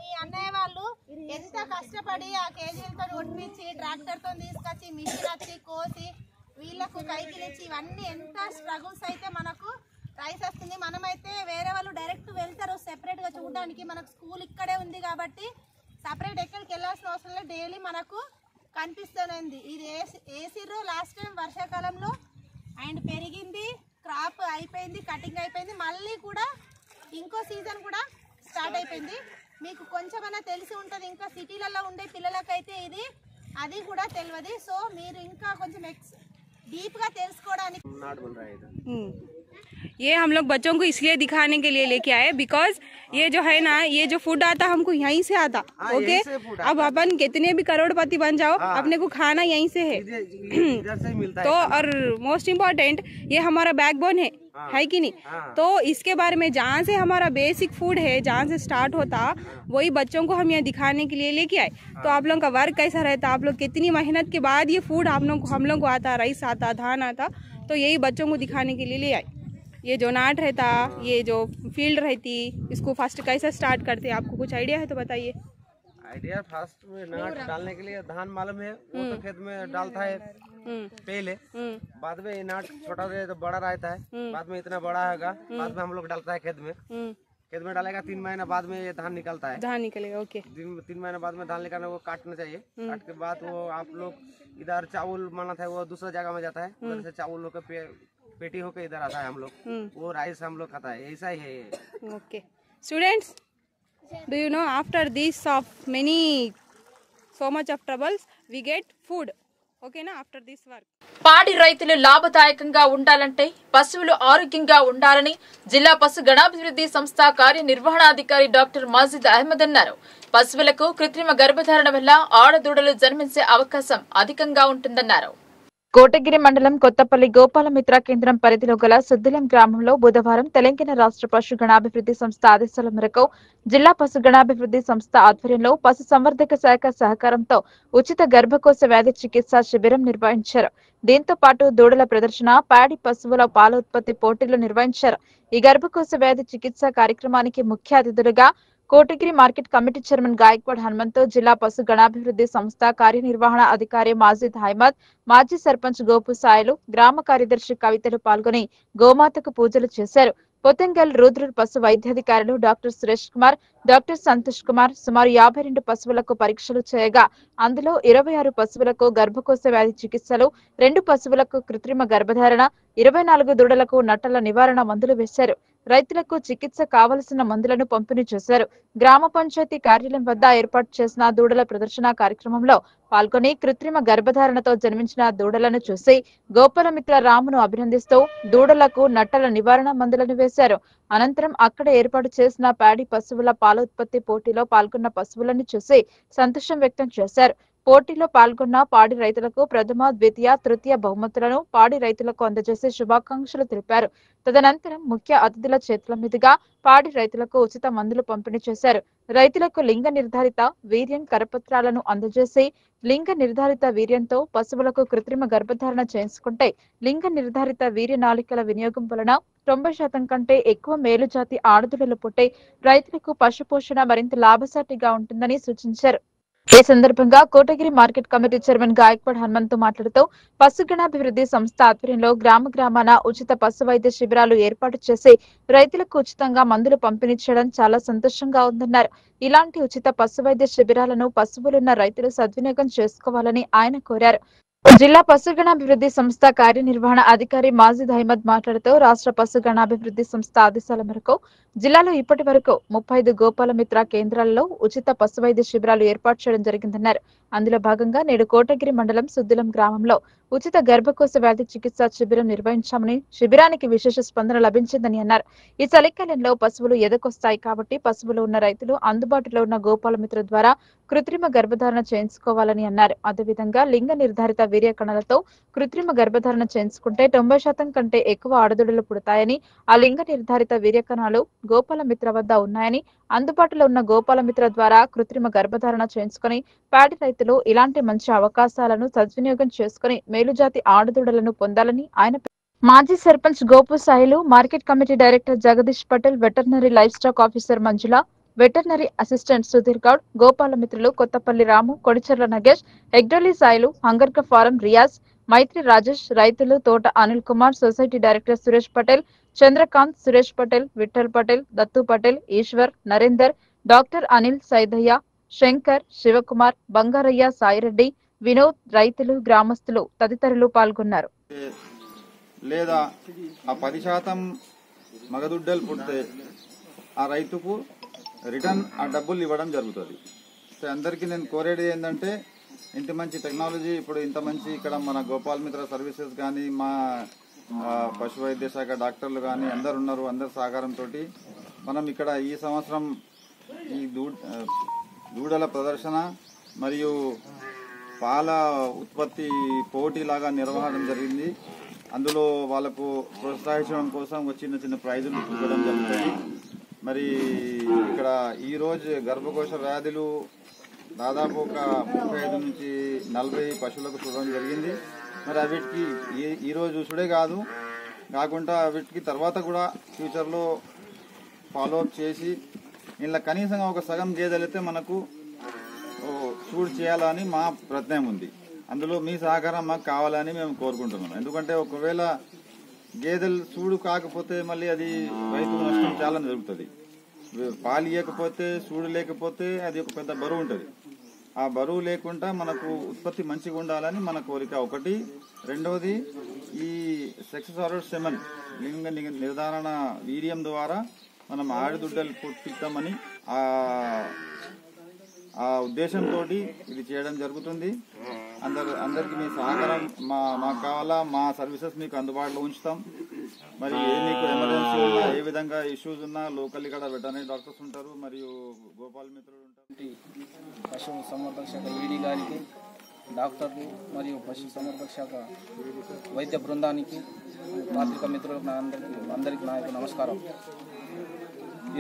ఈ అన్నయ్య వాళ్ళు ఎంత కష్టపడి ఆ కేజీలతో ఉడిపించి ట్రాక్టర్ తో తీసుకొచ్చి మిషన్ వచ్చి కోసి వీళ్ళకు కైకిలిచ్చి ఇవన్నీ ఎంత స్ట్రగుల్స్ అయితే మనకు రైస్ వస్తుంది. మనమైతే వేరే వాళ్ళు డైరెక్ట్ వెళ్తారు సెపరేట్ గా చూడడానికి, మనకు స్కూల్ ఇక్కడే ఉంది కాబట్టి సపరేట్ ఎక్కడికి వెళ్ళాల్సిన అవసరం లేదు. డైలీ మనకు కనిపిస్తుంది. ఇది వేసిర్రు లాస్ట్ టైం వర్షాకాలంలో అండ్ పెరిగింది, క్రాప్ అయిపోయింది, కటింగ్ అయిపోయింది, మళ్ళీ కూడా ఇంకో సీజన్ కూడా స్టార్ట్ అయిపోయింది. మీకు కొంచెమన్నా తెలిసి ఉంటుంది, ఇంకా సిటీలలో ఉండే పిల్లలకైతే ఇది అది కూడా తెలియదు. సో మీరు ఇంకా కొంచెం डीप का ये हम लोग बच्चों को इसलिए दिखाने के लिए लेके आए बिकॉज ये जो है ना, ये जो फूड आता हमको यहीं से आता। ओके, अब अपन कितने भी करोड़पति बन जाओ, अपने को खाना यहीं से है। इधर से मिलता तो और मोस्ट इम्पोर्टेंट ये हमारा बैकबोन है कि नहीं? तो इसके बारे में जहाँ से हमारा बेसिक फूड है, जहाँ से स्टार्ट होता, वही बच्चों को हम यहाँ दिखाने के लिए लेके आए। तो आप लोगों का वर्क कैसा रहता, आप लोग कितनी मेहनत के बाद ये फूड हम लोग को आता, राइस आता, धान आता, तो यही बच्चों को दिखाने के लिए ले आए। ये जो नाट रहता, ये जो फील्ड रहती, इसको फर्स्ट कैसे स्टार्ट करते, आपको कुछ आइडिया है तो बताइए। आइडिया फर्स्ट में नाट डालने के लिए धान मालूम है, वो तो खेत में डालता है पहले, बाद में ये नाट छोटा तो बड़ा रहता है, बाद में इतना बड़ा होगा, बाद में हम लोग डालता है खेत में डालेगा, 3 महीना बाद में ये धान निकलता है। धान निकलेगा, ओके। 3 महीना बाद में धान निकालना, वो काटना चाहिए। काट के बाद वो आप लोग इधर चावल माना था, वो दूसरा जगह में जाता है, उधर से चावल लोग का पेटी होकर इधर आता है, हम लोग वो राइस हम लोग खाता है, ऐसा ही है ये। Okay students, do you know after this of many so much of troubles we get food, okay na, after this work. పాడి రైతులు లాభదాయకంగా ఉండాలంటే పశువులు ఆరోగ్యంగా ఉండాలని జిల్లా పశు గణాభివృద్ధి సంస్థ కార్యనిర్వహణాధికారి డాక్టర్ మాజిద్ అహ్మద్ అన్నారు. పశువులకు కృత్రిమ గర్భధారణ వల్ల ఆడదూడలు జన్మించే అవకాశం అధికంగా ఉంటుందన్నారు. కోటగిరి మండలం కొత్తపల్లి గోపాలమిత్ర కేంద్రం పరిధిలో గల సుద్దిలం గ్రామంలో బుధవారం తెలంగాణ రాష్ట్ర పశు గణాభివృద్ధి సంస్థ ఆదేశాల మేరకు జిల్లా పశు గణాభివృద్ధి సంస్థ ఆధ్వర్యంలో పశు సంవర్ధక శాఖ సహకారంతో ఉచిత గర్భకోశ వ్యాధి చికిత్సా శిబిరం నిర్వహించారు. దీంతో పాటు దూడల ప్రదర్శన, పాడి పశువుల పాల ఉత్పత్తి పోటీలు నిర్వహించారు. ఈ గర్భకోశ వ్యాధి చికిత్సా కార్యక్రమానికి ముఖ్య అతిథులుగా Kotagiri market committee chairman Gaikwad Hanumanth, జిల్లా పశు గణాభివృద్ధి సంస్థ కార్యనిర్వహణ అధికారి మాజిద్ అహ్మద్, మాజీ సర్పంచ్ గోపు సాయిలు, గ్రామ కార్యదర్శి కవితలు పాల్గొని గోమాతకు పూజలు చేశారు. పొతంగల్ రూద్రూర్ పశు వైద్యాధికారులు డాక్టర్ సురేష్ కుమార్, డాక్టర్ సంతోష్ కుమార్ సుమారు 52 పశువులకు పరీక్షలు చేయగా అందులో 26 పశువులకు గర్భకోశ వ్యాధి చికిత్సలు, 2 పశువులకు కృత్రిమ గర్భధారణ, 24 దూడలకు నట్టల నివారణ మందులు వేశారు. రైతులకు చికిత్స కావలసిన మందులను పంపిణీ చేశారు. గ్రామ పంచాయతీ కార్యాలయం వద్ద ఏర్పాటు చేసిన దూడల ప్రదర్శన కార్యక్రమంలో పాల్గొని కృత్రిమ గర్భధారణతో జన్మించిన దూడలను చూసి గోపాలమిత్ర రామును అభినందిస్తూ దూడలకు నట్టల నివారణ మందులను వేశారు. అనంతరం అక్కడ ఏర్పాటు చేసిన ప్యాడీ పశువుల పాల ఉత్పత్తి పోటీలో పాల్గొన్న పశువులను చూసి సంతోషం వ్యక్తం చేశారు. పోటీలో పాల్గొన్న పాడి రైతులకు ప్రథమ, ద్వితీయ, తృతీయ బహుమతులను పాడి రైతులకు అందజేసి శుభాకాంక్షలు తెలిపారు. తదనంతరం ముఖ్య అతిథుల చేతుల మీదుగా పాడి రైతులకు ఉచిత మందులు పంపిణీ చేశారు. రైతులకు లింగ నిర్ధారిత వీర్యం కరపత్రాలను అందజేసి లింగ నిర్ధారిత వీర్యంతో పశువులకు కృత్రిమ గర్భధారణ చేసుకుంటే లింగ నిర్ధారిత వీర్య నాళికల వినియోగం వలన 90% కంటే ఎక్కువ మేలుజాతి ఆడదూడలు పుట్టే రైతులకు పశుపోషణ మరింత లాభసాటిగా ఉంటుందని సూచించారు. ఈ సందర్భంగా Kotagiri market committee chairman Gaikwad Hanumanthu మాట్లాడుతూ పశుగణాభివృద్ధి సంస్థ ఆధ్వర్యంలో గ్రామాన ఉచిత పశు వైద్య శిబిరాలు ఏర్పాటు చేసి రైతులకు ఉచితంగా మందులు పంపిణీ చేయడం చాలా సంతోషంగా ఉందన్నారు. ఇలాంటి ఉచిత పశు వైద్య శిబిరాలను పశువులున్న రైతులు సద్వినియోగం చేసుకోవాలని ఆయన కోరారు. జిల్లా పశుగణాభివృద్ధి సంస్థ కార్యనిర్వహణ అధికారి మాజిద్ అహ్మద్ మాట్లాడుతూ రాష్ట్ర పశుగణాభివృద్ధి సంస్థ ఆదేశాల మేరకు జిల్లాలో ఇప్పటి వరకు 35 గోపాలమిత్ర కేంద్రాలలో ఉచిత పశు వైద్య శిబిరాలు ఏర్పాటు చేయడం జరిగిందన్నారు. అందులో భాగంగా నేడు కోటగిరి మండలం సుద్దులం గ్రామంలో ఉచిత గర్భకోశ వ్యాధి చికిత్స శిబిరం నిర్వహించామని, శిబిరానికి విశేష స్పందన లభించిందని అన్నారు. ఈ చలికాలంలో పశువులు ఎదకొస్తాయి కాబట్టి పశువులు ఉన్న రైతులు అందుబాటులో ఉన్న గోపాలమిత్ర ద్వారా కృత్రిమ గర్భధారణ చేయించుకోవాలని అన్నారు. అదేవిధంగా లింగ నిర్ధారిత వీర్య కణాలతో కృత్రిమ గర్భధారణ చేయించుకుంటే 90% కంటే ఎక్కువ ఆడదూడలు పుడతాయని, ఆ లింగ నిర్ధారిత వీర్య కణాలు గోపాలమిత్ర వద్ద ఉన్నాయని, అందుబాటులో ఉన్న గోపాలమిత్ర ద్వారా కృత్రిమ గర్భధారణ చేయించుకుని పాడి రైతులు ఇలాంటి మంచి అవకాశాలను సద్వినియోగం చేసుకుని మేలుజాతి ఆడదూడలను పొందాలని ఆయన మాజీ sarpanch Gopu Sailu, market committee director Jagadish Patel, veterinary livestock officer Manjula, veterinary assistant Sudhir Goud, గోపాలమిత్రులు కొత్తపల్లి రాము, కొడిచెర్ల నగేష్, ఎగ్డోలి సాయిలు, హంగర్క ఫారం రియాజ్, మైత్రి రాజేష్, రైతులు Thota Anil Kumar, society director Suresh Patel, Chandrakanth, Suresh Patel, Vithal Patel, Dattu Patel, Eshwar, Narender, doctor Anil, Saidaiah, Shankar, Shivakumar, Bangaraiah, Saireddy, Vinod, రైతులు, గ్రామస్తులు తదితరులు పాల్గొన్నారు. లేదా ఆ 10% మగదుడ్డలు పుడితే ఆ రైతుకు రిటర్న్ ఆ డబ్బులు ఇవ్వడం జరుగుతుంది. అందరికీ నేను కోరేది ఏంటంటే ఇంత మంచి టెక్నాలజీ, ఇప్పుడు ఇంత మంచి ఇక్కడ మన గోపాలమిత్ర సర్వీసెస్ కానీ, మా పశు వైద్య శాఖ డాక్టర్లు కానీ అందరు ఉన్నారు. అందరి సహకారంతో మనం ఇక్కడ ఈ సంవత్సరం ఈ దూడల ప్రదర్శన మరియు పాల ఉత్పత్తి పోటీలాగా నిర్వహించడం జరిగింది. అందులో వాళ్ళకు ప్రోత్సహించడం కోసం చిన్న చిన్న ప్రైజులు ఇవ్వడం జరుగుతుంది. మరి ఇక్కడ ఈరోజు గర్భకోశ వ్యాధులు దాదాపు ఒక 35 నుంచి 40 పశువులకు చూడడం జరిగింది. మరి వీటికి ఈరోజు చూడే కాకుండా వీటికి తర్వాత కూడా ఫ్యూచర్లో ఫాలోఅప్ చేసి ఇలా కనీసం ఒక సగం గేదెలు అయితే మనకు చూడు చేయాలని మా ప్రయత్నం ఉంది. అందులో మీ సహకారం మాకు కావాలని మేము కోరుకుంటున్నాం. ఎందుకంటే ఒకవేళ గేదెలు చూడు కాకపోతే మళ్ళీ అది రైతు నష్టం చాలా జరుగుతుంది. పాలు ఇవ్వకపోతే, చూడు లేకపోతే అది ఒక పెద్ద బరువు ఉంటుంది. ఆ బరువు లేకుండా మనకు ఉత్పత్తి మంచిగా ఉండాలని మన కోరిక ఒకటి. రెండవది, ఈ సక్సెస్ ఆర్డర్ సెమన్ లింగ నిర్ధారణ వీర్యం ద్వారా మనం ఆడదుడ్డలు పుట్టిస్తామని ఆ ఉద్దేశంతో ఇది చేయడం జరుగుతుంది. అందరికి మీ సహకారం మాకు కావాలా. మా సర్వీసెస్ మీకు అందుబాటులో ఉంచుతాం. మరి మీకు ఎమర్జెన్సీ ఉన్నా, ఏ విధంగా ఇష్యూస్ ఉన్నా లోకల్ ఇక్కడ వెటర్నరీ డాక్టర్స్ ఉంటారు మరియు గోపాల మిత్రులు ఉంటారు. పశు సంవర్ధక శాఖ ఈడీ గారికి, డాక్టర్లు మరియు పశు సంవర్ధక శాఖ వైద్య బృందానికి, పత్రికా మిత్రులకు అందరికీ నా యొక్క నమస్కారం.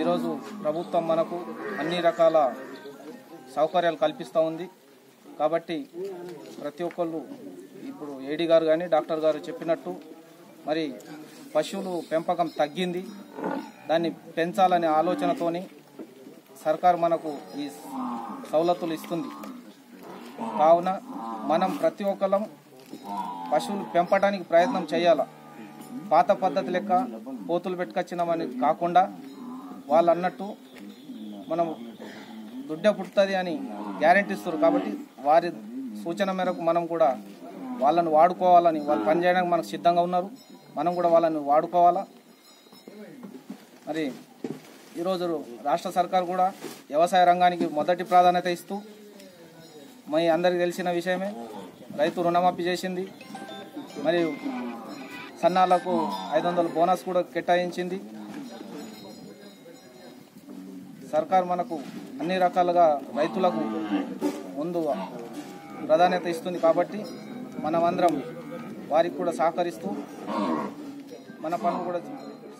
ఈరోజు ప్రభుత్వం మనకు అన్ని రకాల సౌకర్యాలు కల్పిస్తూ ఉంది. కాబట్టి ప్రతి ఒక్కళ్ళు ఇప్పుడు ఏడీ గారు కానీ డాక్టర్ గారు చెప్పినట్టు మరి పశువులు పెంపకం తగ్గింది, దాన్ని పెంచాలనే ఆలోచనతోని సర్కారు మనకు ఈ సౌలతులు ఇస్తుంది. కావున మనం ప్రతి ఒక్కళ్ళం పశువులు పెంపడానికి ప్రయత్నం చేయాలి. పాత పద్ధతి లెక్క పోతులు పెట్టుకొచ్చినామని కాకుండా వాళ్ళు అన్నట్టు మనం దుడ్డ పుట్టుతుంది అని గ్యారెంటీ ఇస్తారు. కాబట్టి వారి సూచన మేరకు మనం కూడా వాళ్ళని వాడుకోవాలని, వాళ్ళు పనిచేయడానికి మనకు సిద్ధంగా ఉన్నారు, మనం కూడా వాళ్ళని వాడుకోవాలా. మరి ఈరోజు రాష్ట్ర సర్కార్ కూడా వ్యవసాయ రంగానికి మొదటి ప్రాధాన్యత ఇస్తూ, మీ అందరికీ తెలిసిన విషయమే, రైతు రుణమాఫీ చేసింది, మరియు సన్నాలకు 500 బోనస్ కూడా కేటాయించింది. సర్కార్ మనకు అన్ని రకాలుగా రైతులకు ముందు ప్రాధాన్యత ఇస్తుంది. కాబట్టి మనమందరం వారికి కూడా సహకరిస్తూ మన పనులు కూడా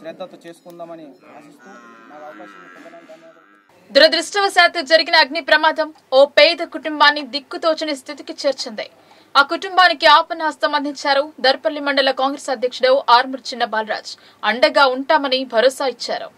శ్రద్ధతో చేసుకుందామని ఆశిస్తూ నాకు అవకాశం ఇవ్వడానికి ధన్యవాదాలు. దురదృష్టవశాత్తు జరిగిన అగ్ని ప్రమాదం ఓ పేద కుటుంబాన్ని దిక్కుతోచని స్థితికి చేర్చింది. ఆ కుటుంబానికి ఆపన్నాస్తం అందించారు దర్పల్లి మండల కాంగ్రెస్ అధ్యక్షుడు ఆర్మూర్ చిన్న బాలరాజ్. అండగా ఉంటామని భరోసా ఇచ్చారు.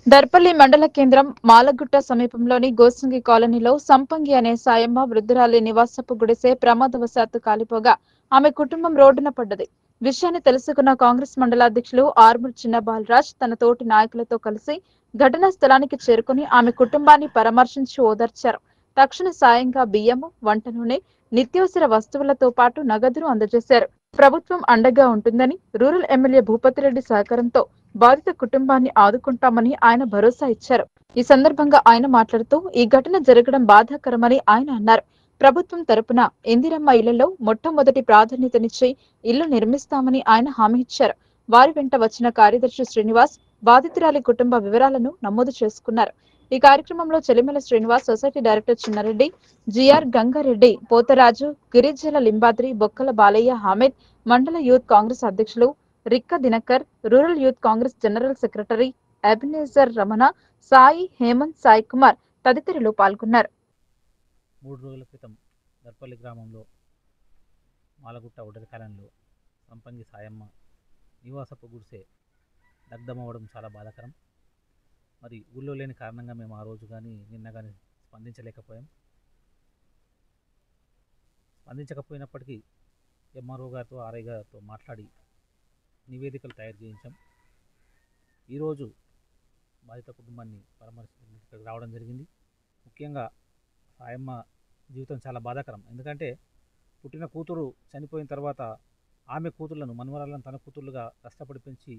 దర్పల్లి మండల కేంద్రం మాలగుట్ట సమీపంలోని గోసంగి కాలనీలో సంపంగి అనే సాయమ్మ వృద్ధురాలి నివాసపు గుడిసె ప్రమాదవశాత్తు కాలిపోగా ఆమె కుటుంబం రోడ్డున పడ్డది. విషయాన్ని తెలుసుకున్న కాంగ్రెస్ మండల అధ్యక్షులు ఆర్మూర్ చిన్న బాలరాజ్ తన తోటి నాయకులతో కలిసి ఘటనా స్థలానికి చేరుకుని ఆమె కుటుంబాన్ని పరామర్శించి ఓదార్చారు. తక్షణ సాయంగా బియ్యము, వంట నూనె, నిత్యావసర వస్తువులతో పాటు నగదును అందజేశారు. ప్రభుత్వం అండగా ఉంటుందని, రూరల్ ఎమ్మెల్యే భూపతిరెడ్డి సహకారంతో బాధిత కుటుంబాన్ని ఆదుకుంటామని ఆయన భరోసా ఇచ్చారు. ఈ సందర్భంగా ఆయన మాట్లాడుతూ ఈ ఘటన జరగడం బాధాకరమని ఆయన అన్నారు. ప్రభుత్వం తరపున ఇందిరమ్మ ఇళ్లలో మొట్టమొదటి ప్రాధాన్యతనిచ్చి ఇల్లు నిర్మిస్తామని ఆయన హామీ ఇచ్చారు. వారి వెంట వచ్చిన కార్యదర్శి శ్రీనివాస్ బాధితురాలి కుటుంబ వివరాలను నమోదు చేసుకున్నారు. ఈ కార్యక్రమంలో Chelimela Srinivas, society director Chinnareddy, GR Gangareddy, Potharaju, Girijala Limbadri, Bokkala Balaiah, Hameed, mandal youth Congress అధ్యక్షులు Rikka Dinakar, rural youth Congress general secretary Ebenezer Ramana, Sai, Hemanth, Sai Kumar తదితరులు పాల్గొన్నారు. 3 రోజుల క్రితం దర్పల్లి గ్రామంలో మాలగుట్ట ఒడరి కాలంలో సంపంగి సాయమ్మ నివాసపు గుడిసె దగ్ధమవ్వడం చాలా బాధాకరం. మరి ఊళ్ళో లేని కారణంగా మేము ఆ రోజు కానీ నిన్న కానీ స్పందించలేకపోయాం. స్పందించకపోయినప్పటికీ ఎంఆర్ఓ గారితో, ఆర్ఐ గారితో మాట్లాడి నివేదికలు తయారు చేయించాం. ఈరోజు బాధిత కుటుంబాన్ని పరామర్శించడానికి రావడం జరిగింది. ముఖ్యంగా సాయమ్మ జీవితం చాలా బాధాకరం. ఎందుకంటే పుట్టిన కూతురు చనిపోయిన తర్వాత ఆమె కూతుళ్లను, మనవరాలను తన కూతుర్లుగా కష్టపడి పెంచి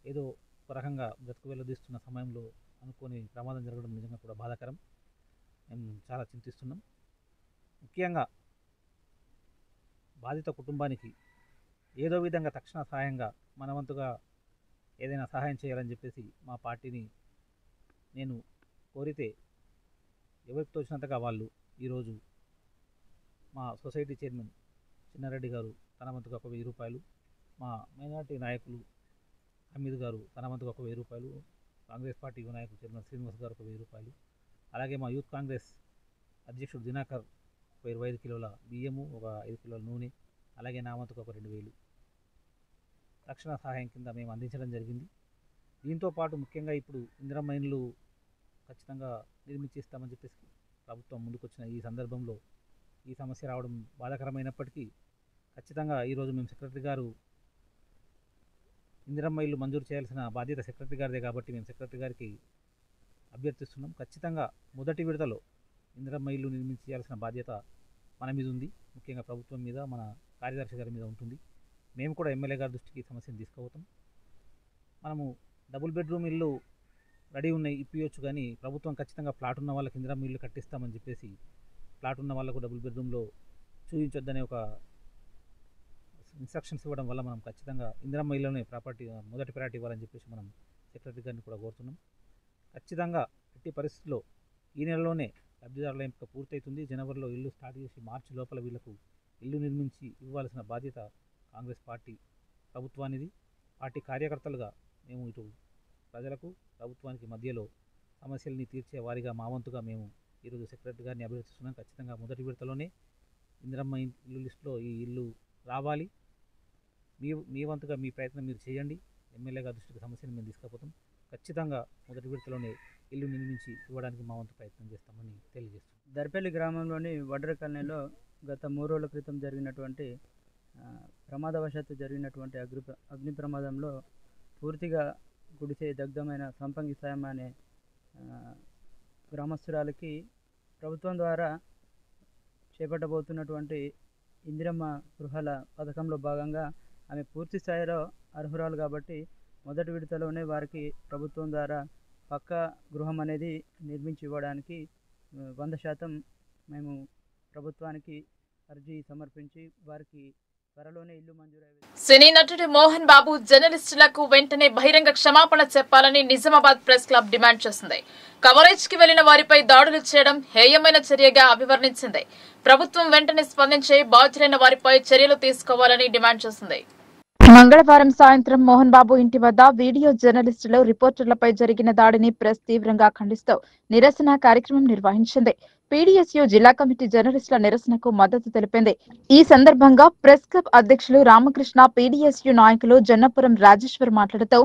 ఏదో ఒక రకంగా బ్రతుకు వెల్లదీస్తున్న సమయంలో అనుకోని ప్రమాదం జరగడం నిజంగా కూడా బాధాకరం. మేము చాలా చింతిస్తున్నాం. ముఖ్యంగా బాధిత కుటుంబానికి ఏదో విధంగా తక్షణ సహాయంగా మనవంతుగా ఏదైనా సహాయం చేయాలని చెప్పేసి మా పార్టీని నేను కోరితే ఎవరికి తోచినంతగా వాళ్ళు ఈరోజు మా సొసైటీ చైర్మన్ చిన్నారెడ్డి గారు తన వంతుగా 1000 రూపాయలు, మా మైనార్టీ నాయకులు హమీద్ గారు తన వంతుగా 1000 రూపాయలు, కాంగ్రెస్ పార్టీ నాయకులు చైర్మన్ శ్రీనివాస్ గారు 1000 రూపాయలు, అలాగే మా యూత్ కాంగ్రెస్ అధ్యక్షుడు దినాకర్ 25 కిలోల బియ్యము, ఒక 5 కిలోల నూనె, అలాగే నా వంతుగా ఒక 2000 తక్షణ సహాయం కింద మేము అందించడం జరిగింది. దీంతోపాటు ముఖ్యంగా ఇప్పుడు ఇందిరమ్మ ఇండ్లు ఖచ్చితంగా నిర్మించిస్తామని చెప్పేసి ప్రభుత్వం ముందుకొచ్చిన ఈ సందర్భంలో ఈ సమస్య రావడం బాధాకరమైనప్పటికీ ఖచ్చితంగా ఈరోజు మేము సెక్రటరీ గారు ఇందిరమ్మ ఇల్లు మంజూరు చేయాల్సిన బాధ్యత సెక్రటరీ గారిదే కాబట్టి మేము సెక్రటరీ గారికి అభ్యర్థిస్తున్నాం. ఖచ్చితంగా మొదటి విడతలో ఇందిరమ్మ ఇల్లు నిర్మించాల్సిన బాధ్యత మన మీద ఉంది. ముఖ్యంగా ప్రభుత్వం మీద, మన కార్యదర్శి గారి మీద ఉంటుంది. మేము కూడా ఎమ్మెల్యే గారి దృష్టికి ఈ సమస్యను తీసుకుపోతాం. మనము డబుల్ బెడ్రూమ్ ఇల్లు రెడీ ఉన్నాయి, ఇప్పియొచ్చు, కానీ ప్రభుత్వం ఖచ్చితంగా ప్లాట్ ఉన్న వాళ్ళకి ఇందిరమ్మ ఇల్లు కట్టిస్తామని చెప్పేసి ప్లాట్ ఉన్న వాళ్ళకు డబుల్ బెడ్రూమ్లో చూపించొద్దనే ఒక ఇన్స్ట్రక్షన్స్ ఇవ్వడం వల్ల మనం ఖచ్చితంగా ఇందిరమ్మ ఇల్లునే మొదటి ప్రయారిటీ ఇవ్వాలని చెప్పేసి మనం సెక్రటరీ గారిని కూడా కోరుతున్నాం. ఖచ్చితంగా ఎట్టి పరిస్థితుల్లో ఈ నెలలోనే లబ్ధిదారుల ఎంపిక పూర్తవుతుంది. జనవరిలో ఇల్లు స్టార్ట్ చేసి మార్చి లోపల వీళ్ళకు ఇల్లు నిర్మించి ఇవ్వాల్సిన బాధ్యత కాంగ్రెస్ పార్టీ ప్రభుత్వానిది. పార్టీ కార్యకర్తలుగా మేము ఇటు ప్రజలకు, ప్రభుత్వానికి మధ్యలో సమస్యల్ని తీర్చే వారిగా మా వంతుగా మేము ఈరోజు సెక్రటరీ గారిని అభ్యర్థిస్తున్నాం. ఖచ్చితంగా మొదటి విడతలోనే ఇందిరమ్మ ఇల్లు లిస్టులో ఈ ఇల్లు రావాలి. మీ వంతుగా మీ ప్రయత్నం మీరు చేయండి. ఎమ్మెల్యే గారి దృష్టికి సమస్యను మేము తీసుకుపోతాం. ఖచ్చితంగా మొదటి విడతలోనే ఇల్లు నిర్మించి ఇవ్వడానికి మా వంతు ప్రయత్నం చేస్తామని తెలియజేస్తాం. దర్పల్లి గ్రామంలోని వడ్ర కాలనీలో గత 3 రోజుల క్రితం జరిగినటువంటి ప్రమాదవశాత్తు జరిగినటువంటి అగ్ని ప్రమాదంలో పూర్తిగా గుడిసె దగ్ధమైన సంపంగి సాయమ్మ అనే గ్రామస్తురాలకి ప్రభుత్వం ద్వారా చేపట్టబోతున్నటువంటి ఇందిరమ్మ గృహాల పథకంలో భాగంగా ఆమె పూర్తి స్థాయిలో అర్హురాలు కాబట్టి మొదటి విడతలోనే వారికి ప్రభుత్వం ద్వారా పక్కా గృహం అనేది నిర్మించి ఇవ్వడానికి 100% మేము ప్రభుత్వానికి అర్జీ సమర్పించి వారికి త్వరలోనే ఇల్లు మంజూరయ్యే. సినీ నటుడు మోహన్ బాబు జర్నలిస్టులకు వెంటనే బహిరంగ క్షమాపణ చెప్పాలని నిజామాబాద్ ప్రెస్ క్లబ్ డిమాండ్ చేసింది. కవరేజ్ కి వెళ్లిన వారిపై దాడులు చేయడం హేయమైన చర్యగా అభివర్ణించింది. ప్రభుత్వం వెంటనే స్పందించి బాధ్యులైన వారిపై చర్యలు తీసుకోవాలని డిమాండ్ చేసింది. మంగళవారం సాయంత్రం మోహన్ బాబు ఇంటి వద్ద వీడియో జర్నలిస్టులు రిపోర్టర్లపై జరిగిన దాడిని ప్రెస్ తీవ్రంగా ఖండిస్తూ నిరసన కార్యక్రమం నిర్వహించింది. పీడీఎస్యూ జిల్లా కమిటీ జర్నలిస్టుల నిరసనకు మద్దతు తెలిపింది. ఈ సందర్భంగా ప్రెస్ క్లబ్ అధ్యక్షులు రామకృష్ణ, పీడీఎస్యూ నాయకులు జన్నపురం రాజేశ్వర్ మాట్లాడుతూ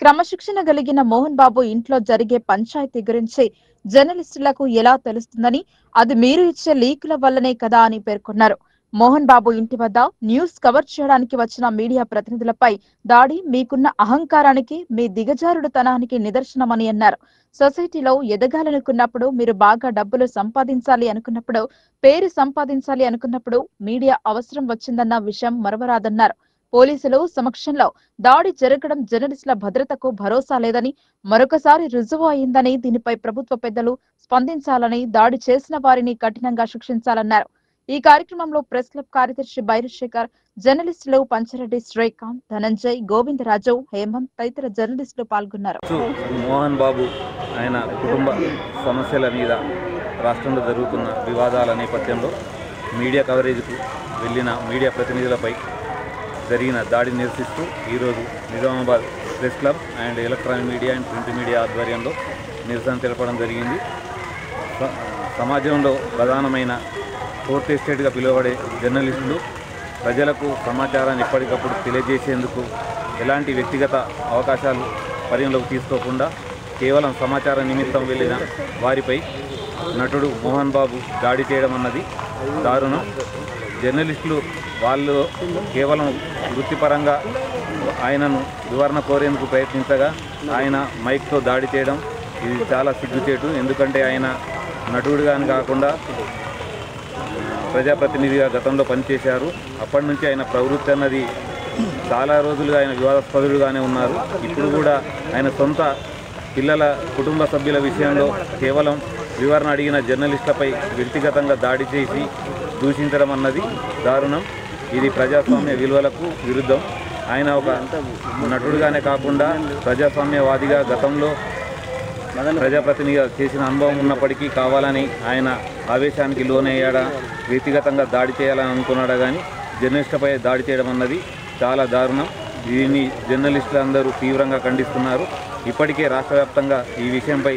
క్రమశిక్షణ కలిగిన మోహన్ బాబు ఇంట్లో జరిగే పంచాయతీ గురించి జర్నలిస్టులకు ఎలా తెలుస్తుందని, అది మీరు ఇచ్చే లీకుల వల్లనే కదా అని పేర్కొన్నారు. మోహన్ బాబు ఇంటి వద్ద న్యూస్ కవర్ చేయడానికి వచ్చిన మీడియా ప్రతినిధులపై దాడి మీకున్న అహంకారానికి, మీ దిగజారుడుతనానికి నిదర్శనమని అన్నారు. సొసైటీలో ఎదగాలనుకున్నప్పుడు, మీరు బాగా డబ్బులు సంపాదించాలి అనుకున్నప్పుడు, పేరు సంపాదించాలి అనుకున్నప్పుడు మీడియా అవసరం వచ్చిందన్న విషయం మరవరాదన్నారు. పోలీసులు సమక్షంలో దాడి జరగడం జర్నలిస్టుల భద్రతకు భరోసా లేదని, మరొకసారి రుజువు అయిందని, దీనిపై ప్రభుత్వ పెద్దలు స్పందించాలని, దాడి చేసిన వారిని కఠినంగా శిక్షించాలన్నారు. ఈ కార్యక్రమంలో ప్రెస్ క్లబ్ కార్యదర్శి బైరశేఖర్, జర్నలిస్టులు పంచరెడ్డి శ్రీకాంత్, ధనంజయ్, గోవిందరాజు, హేమంత్ తదితర జర్నలిస్టులు పాల్గొన్నారు. మోహన్ బాబు ఆయన కుటుంబ సమస్యల మీద రాష్ట్రంలో జరుగుతున్న వివాదాల నేపథ్యంలో మీడియా కవరేజ్కు వెళ్లిన మీడియా ప్రతినిధులపై జరిగిన దాడిని నిరసిస్తూ ఈరోజు Nizamabad press club and electronic media and print media ఆధ్వర్యంలో నిరసన తెలపడం జరిగింది. సమాజంలో ప్రధానమైన ఫోర్త్ ఎస్టేట్గా పిలువబడే జర్నలిస్టులు ప్రజలకు సమాచారాన్ని ఎప్పటికప్పుడు తెలియజేసేందుకు ఎలాంటి వ్యక్తిగత అవకాశాలు పరిగణలోకి తీసుకోకుండా కేవలం సమాచార నిమిత్తం వెళ్ళిన వారిపై నటుడు మోహన్ బాబు దాడి చేయడం అన్నది దారుణం. జర్నలిస్టులు వాళ్ళు కేవలం వృత్తిపరంగా ఆయనను వివరణ కోరేందుకు ప్రయత్నించగా ఆయన మైక్తో దాడి చేయడం ఇది చాలా సిగ్గుచేటు. ఎందుకంటే ఆయన నటుడుగాని కాకుండా ప్రజాప్రతినిధిగా గతంలో పనిచేశారు. అప్పటి నుంచి ఆయన ప్రవృత్తి అన్నది చాలా రోజులుగా ఆయన వివాదాస్పదుడుగానే ఉన్నారు. ఇప్పుడు కూడా ఆయన సొంత పిల్లల కుటుంబ సభ్యుల విషయంలో కేవలం వివరణ అడిగిన జర్నలిస్టులపై వ్యక్తిగతంగా దాడి చేసి దూషించడం అన్నది దారుణం. ఇది ప్రజాస్వామ్య విలువలకు విరుద్ధం. ఆయన ఒక నటుడుగానే కాకుండా ప్రజాస్వామ్యవాదిగా గతంలో ప్రజాప్రతినిధిగా చేసిన అనుభవం ఉన్నప్పటికీ కావాలని ఆయన ఆవేశానికి లోనయ్యాడా, వ్యక్తిగతంగా దాడి చేయాలని అనుకున్నాడా కానీ జర్నలిస్టులపై దాడి చేయడం అన్నది చాలా దారుణం. దీన్ని జర్నలిస్టులు అందరూ తీవ్రంగా ఖండిస్తున్నారు. ఇప్పటికే రాష్ట్ర వ్యాప్తంగా ఈ విషయంపై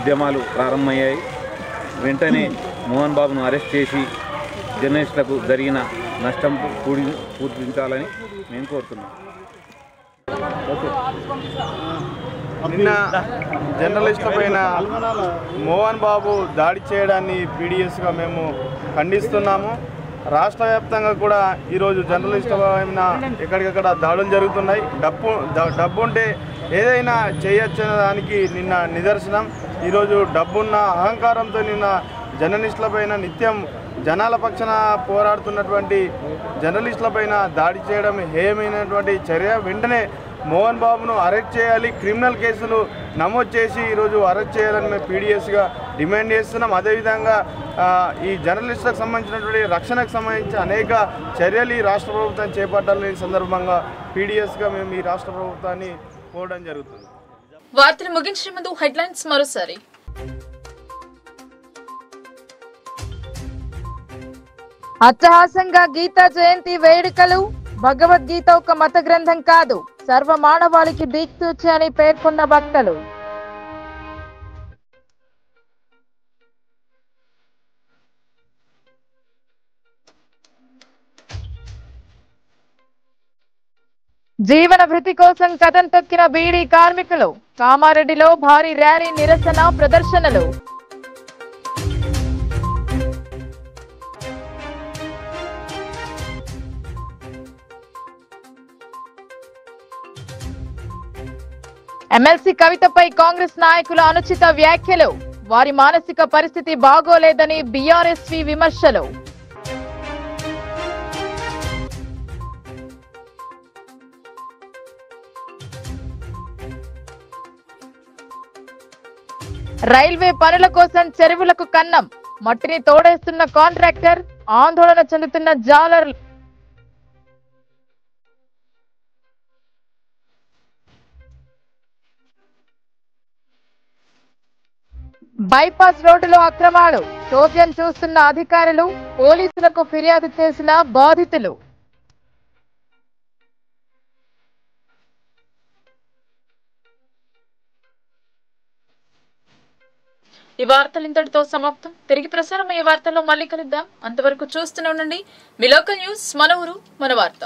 ఉద్యమాలు ప్రారంభమయ్యాయి. వెంటనే మోహన్ బాబును అరెస్ట్ చేసి జర్నలిస్టులకు జరిగిన నష్టం పూర్తించాలని మేము కోరుతున్నాం. నిన్న జర్నలిస్టుల పైన మోహన్ బాబు దాడి చేయడాన్ని పీడీఎస్గా మేము ఖండిస్తున్నాము. రాష్ట్ర వ్యాప్తంగా కూడా ఈరోజు జర్నలిస్టుల పైన ఎక్కడికక్కడ దాడులు జరుగుతున్నాయి. డబ్బు ఉంటే ఏదైనా చేయొచ్చనే దానికి నిన్న నిదర్శనం. ఈరోజు డబ్బున్న అహంకారంతో నిన్న జర్నలిస్టుల పైన నిత్యం జనాల పక్షాన పోరాడుతున్నటువంటి జర్నలిస్టుల పైన దాడి చేయడం హేయమైనటువంటి చర్య. వెంటనే మోహన్ బాబును అరెస్ట్ చేయాలి, క్రిమినల్ కేసులు నమోదు చేసి ఈరోజు అరెస్ట్ చేయాలని మేము పీడీఎస్గా డిమాండ్ చేస్తున్నాం. అదేవిధంగా ఈ జర్నలిస్టులకు సంబంధించినటువంటి రక్షణకు సంబంధించి అనేక చర్యలు ఈ రాష్ట్ర ప్రభుత్వం చేపట్టాలని సందర్భంగా పీడీఎస్గా మేము ఈ రాష్ట్ర ప్రభుత్వాన్ని కోరడం జరుగుతుంది. వార్తలు ముగించే ముందు హెడ్లైన్స్ మరోసారి. అట్టహాసంగా గీతా జయంతి వేడుకలు. భగవద్గీత ఒక మత గ్రంథం కాదు, సర్వ మానవాళికి దిక్సూచి అని పేర్కొన్న వక్తలు. జీవన భృతి కోసం కథం తొక్కిన బీడీ కార్మికులు. కామారెడ్డిలో భారీ ర్యాలీ, నిరసన ప్రదర్శనలు. ఎమ్మెల్సీ కవితపై కాంగ్రెస్ నాయకుల అనుచిత వ్యాఖ్యలు, వారి మానసిక పరిస్థితి బాగోలేదని బీఆర్ఎస్వి విమర్శలు. రైల్వే పనుల కోసం చెరువులకు కన్నం, మట్టిని తోడేస్తున్న కాంట్రాక్టర్, ఆందోళన చెందుతున్న జాలర్లు. బైపాస్ రోడ్డులో అక్రమాలు, చోద్యం చూస్తున్న అధికారులు, పోలీసులకు ఫిర్యాదు చేసిన బాధితులు. ఈ వార్తలు ఇంతటితో సమాప్తం. తిరిగి ప్రసారం అయ్యే వార్తల్లో మళ్ళీ కలుద్దాం. అంతవరకు చూస్తూనే ఉండండి మీ లోకల్ న్యూస్, మన ఊరు మన వార్త.